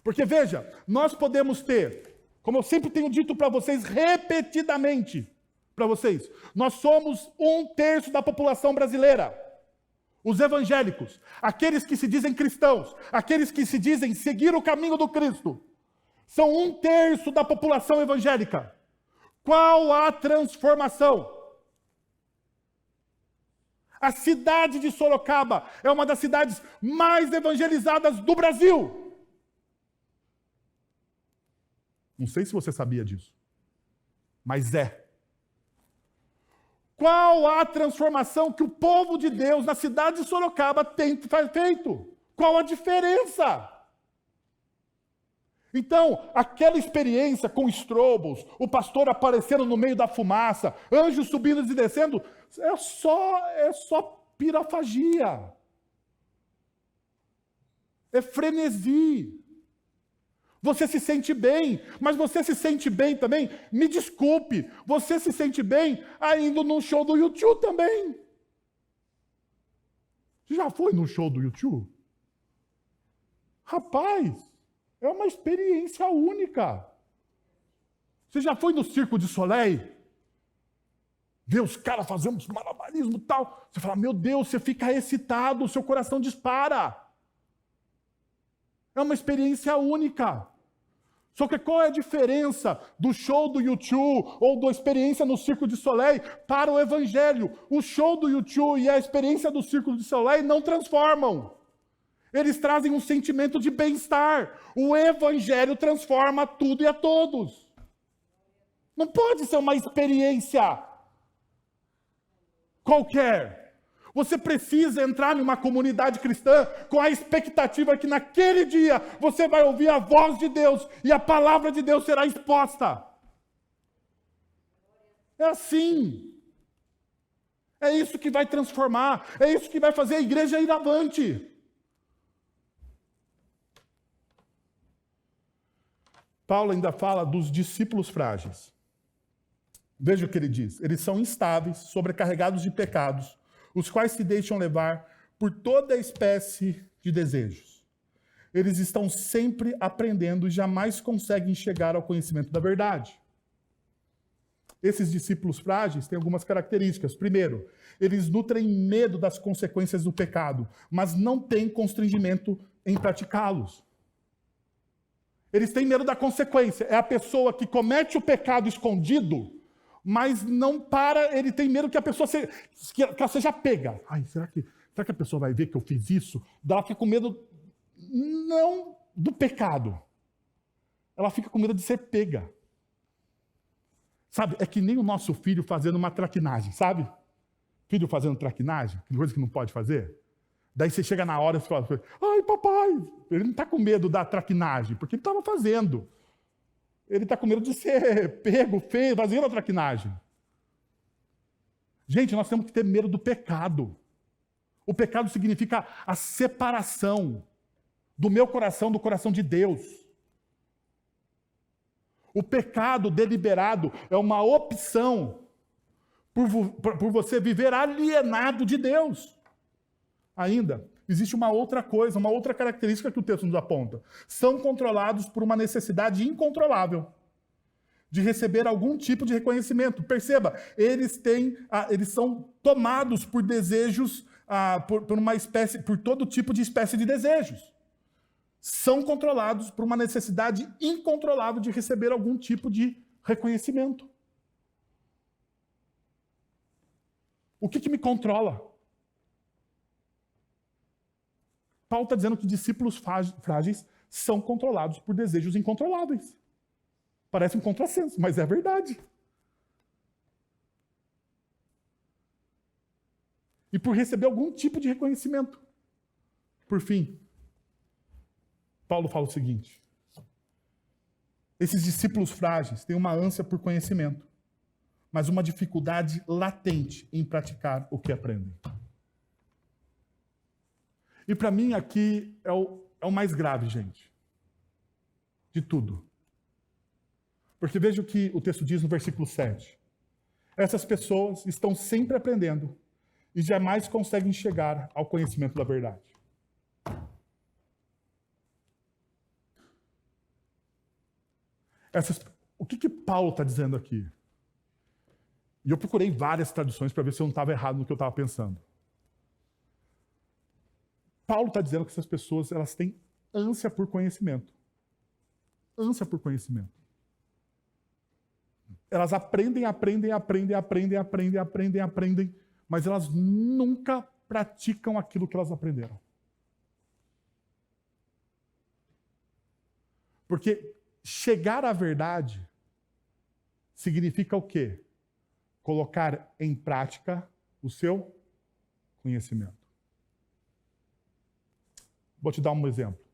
Porque veja, nós podemos ter, como eu sempre tenho dito para vocês repetidamente, para vocês, nós somos 1/3 da população brasileira. Os evangélicos, aqueles que se dizem cristãos, aqueles que se dizem seguir o caminho do Cristo, são 1/3 da população evangélica. Qual a transformação? A cidade de Sorocaba é uma das cidades mais evangelizadas do Brasil. Não sei se você sabia disso, mas é. Qual a transformação que o povo de Deus na cidade de Sorocaba tem feito? Qual a diferença? Então, aquela experiência com estrobos, o pastor aparecendo no meio da fumaça, anjos subindo e descendo, é só pirafagia. É frenesi. Você se sente bem, mas você se sente bem também, me desculpe, você se sente bem indo num show do YouTube também. Você já foi num show do YouTube? Rapaz, é uma experiência única. Você já foi no Circo de Soleil? Vê os caras fazendo malabarismo e tal. Você fala, meu Deus, você fica excitado, o seu coração dispara. É uma experiência única. Só que qual é a diferença do show do YouTube ou da experiência no Circo de Soleil para o Evangelho? O show do YouTube e a experiência do Circo de Soleil não transformam. Eles trazem um sentimento de bem-estar. O Evangelho transforma tudo e a todos. Não pode ser uma experiência qualquer. Você precisa entrar numa comunidade cristã com a expectativa que naquele dia você vai ouvir a voz de Deus e a palavra de Deus será exposta. É assim. É isso que vai transformar. É isso que vai fazer a igreja ir avante. Paulo ainda fala dos discípulos frágeis. Veja o que ele diz. Eles são instáveis, sobrecarregados de pecados, os quais se deixam levar por toda espécie de desejos. Eles estão sempre aprendendo e jamais conseguem chegar ao conhecimento da verdade. Esses discípulos frágeis têm algumas características. Primeiro, eles nutrem medo das consequências do pecado, mas não têm constrangimento em praticá-los. Eles têm medo da consequência. É a pessoa que comete o pecado escondido, mas não para, ele tem medo que a pessoa que ela seja pega. Ai, será que a pessoa vai ver que eu fiz isso? Ela fica com medo, não do pecado. Ela fica com medo de ser pega. Sabe, é que nem o nosso filho fazendo uma traquinagem, sabe? Filho fazendo traquinagem, coisa que não pode fazer. Daí você chega na hora e fala, ai papai, ele não está com medo da traquinagem, porque ele estava fazendo. Ele está com medo de ser pego, feio, fazendo a traquinagem. Gente, nós temos que ter medo do pecado. O pecado significa a separação do meu coração do coração de Deus. O pecado deliberado é uma opção por você viver alienado de Deus. Ainda, existe uma outra coisa, uma outra característica que o texto nos aponta. São controlados por uma necessidade incontrolável de receber algum tipo de reconhecimento. Perceba, eles são tomados por desejos, por todo tipo de espécie de desejos. São controlados por uma necessidade incontrolável de receber algum tipo de reconhecimento. O que me controla? Paulo está dizendo que discípulos frágeis são controlados por desejos incontroláveis. Parece um contrassenso, mas é verdade. E por receber algum tipo de reconhecimento. Por fim, Paulo fala o seguinte: esses discípulos frágeis têm uma ânsia por conhecimento, mas uma dificuldade latente em praticar o que aprendem. E para mim aqui é o mais grave, gente, de tudo. Porque veja o que o texto diz no versículo 7. Essas pessoas estão sempre aprendendo e jamais conseguem chegar ao conhecimento da verdade. O que Paulo está dizendo aqui? E eu procurei várias traduções para ver se eu não estava errado no que eu estava pensando. Paulo está dizendo que essas pessoas elas têm ânsia por conhecimento. Ânsia por conhecimento. Elas aprendem, mas elas nunca praticam aquilo que elas aprenderam. Porque chegar à verdade significa o quê? Colocar em prática o seu conhecimento. Vou te dar um exemplo.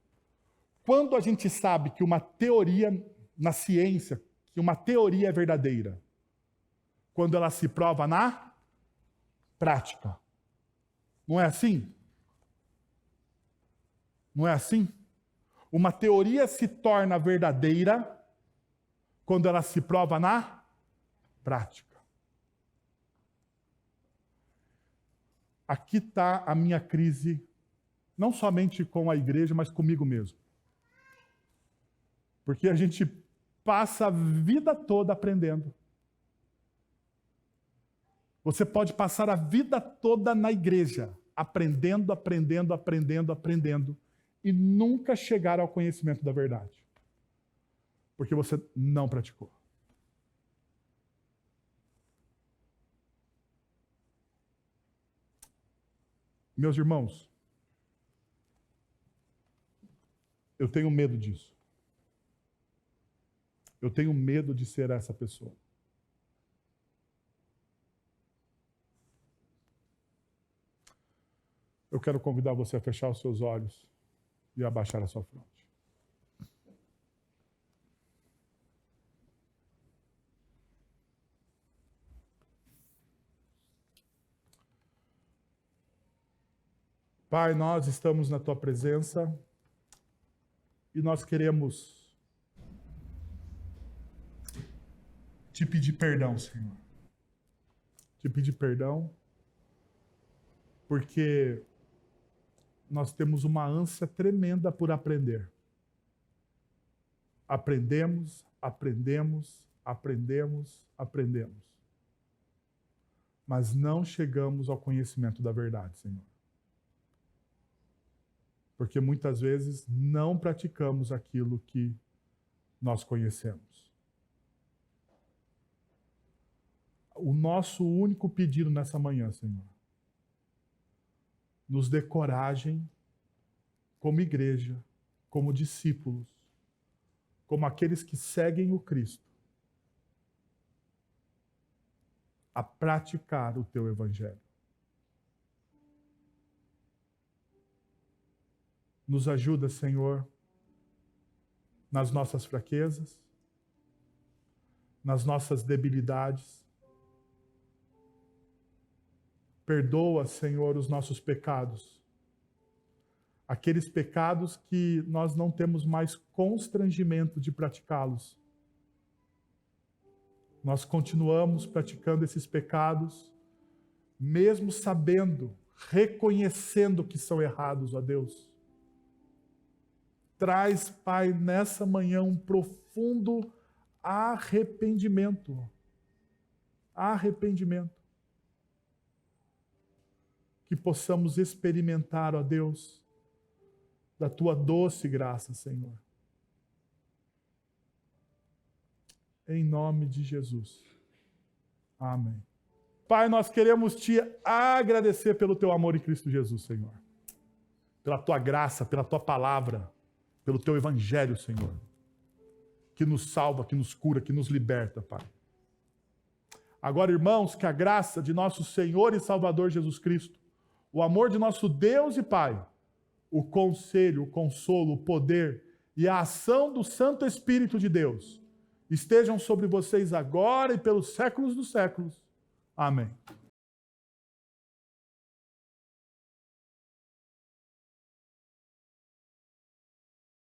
Quando a gente sabe que uma teoria na ciência, que uma teoria é verdadeira, quando ela se prova na prática. Não é assim? Não é assim? Uma teoria se torna verdadeira quando ela se prova na prática. Aqui está a minha crise, não somente com a igreja, mas comigo mesmo. Porque a gente passa a vida toda aprendendo. Você pode passar a vida toda na igreja, aprendendo, e nunca chegar ao conhecimento da verdade. Porque você não praticou. Meus irmãos, eu tenho medo disso. Eu tenho medo de ser essa pessoa. Eu quero convidar você a fechar os seus olhos e abaixar a sua fronte. Pai, nós estamos na Tua presença e nós queremos te pedir perdão, Senhor. Te pedir perdão porque nós temos uma ânsia tremenda por aprender. Aprendemos. Mas não chegamos ao conhecimento da verdade, Senhor. Porque muitas vezes não praticamos aquilo que nós conhecemos. O nosso único pedido nessa manhã, Senhor, nos dê coragem, como igreja, como discípulos, como aqueles que seguem o Cristo, a praticar o Teu Evangelho. Nos ajuda, Senhor, nas nossas fraquezas, nas nossas debilidades, Perdoa, Senhor, os nossos pecados. Aqueles pecados que nós não temos mais constrangimento de praticá-los. Nós continuamos praticando esses pecados, mesmo sabendo, reconhecendo que são errados, ó Deus. Traz, Pai, nessa manhã um profundo arrependimento. Arrependimento. Que possamos experimentar, ó Deus, da Tua doce graça, Senhor. Em nome de Jesus. Amém. Pai, nós queremos Te agradecer pelo Teu amor em Cristo Jesus, Senhor. Pela Tua graça, pela Tua palavra, pelo Teu evangelho, Senhor. Que nos salva, que nos cura, que nos liberta, Pai. Agora, irmãos, que a graça de nosso Senhor e Salvador Jesus Cristo, o amor de nosso Deus e Pai, o conselho, o consolo, o poder e a ação do Santo Espírito de Deus estejam sobre vocês agora e pelos séculos dos séculos. Amém.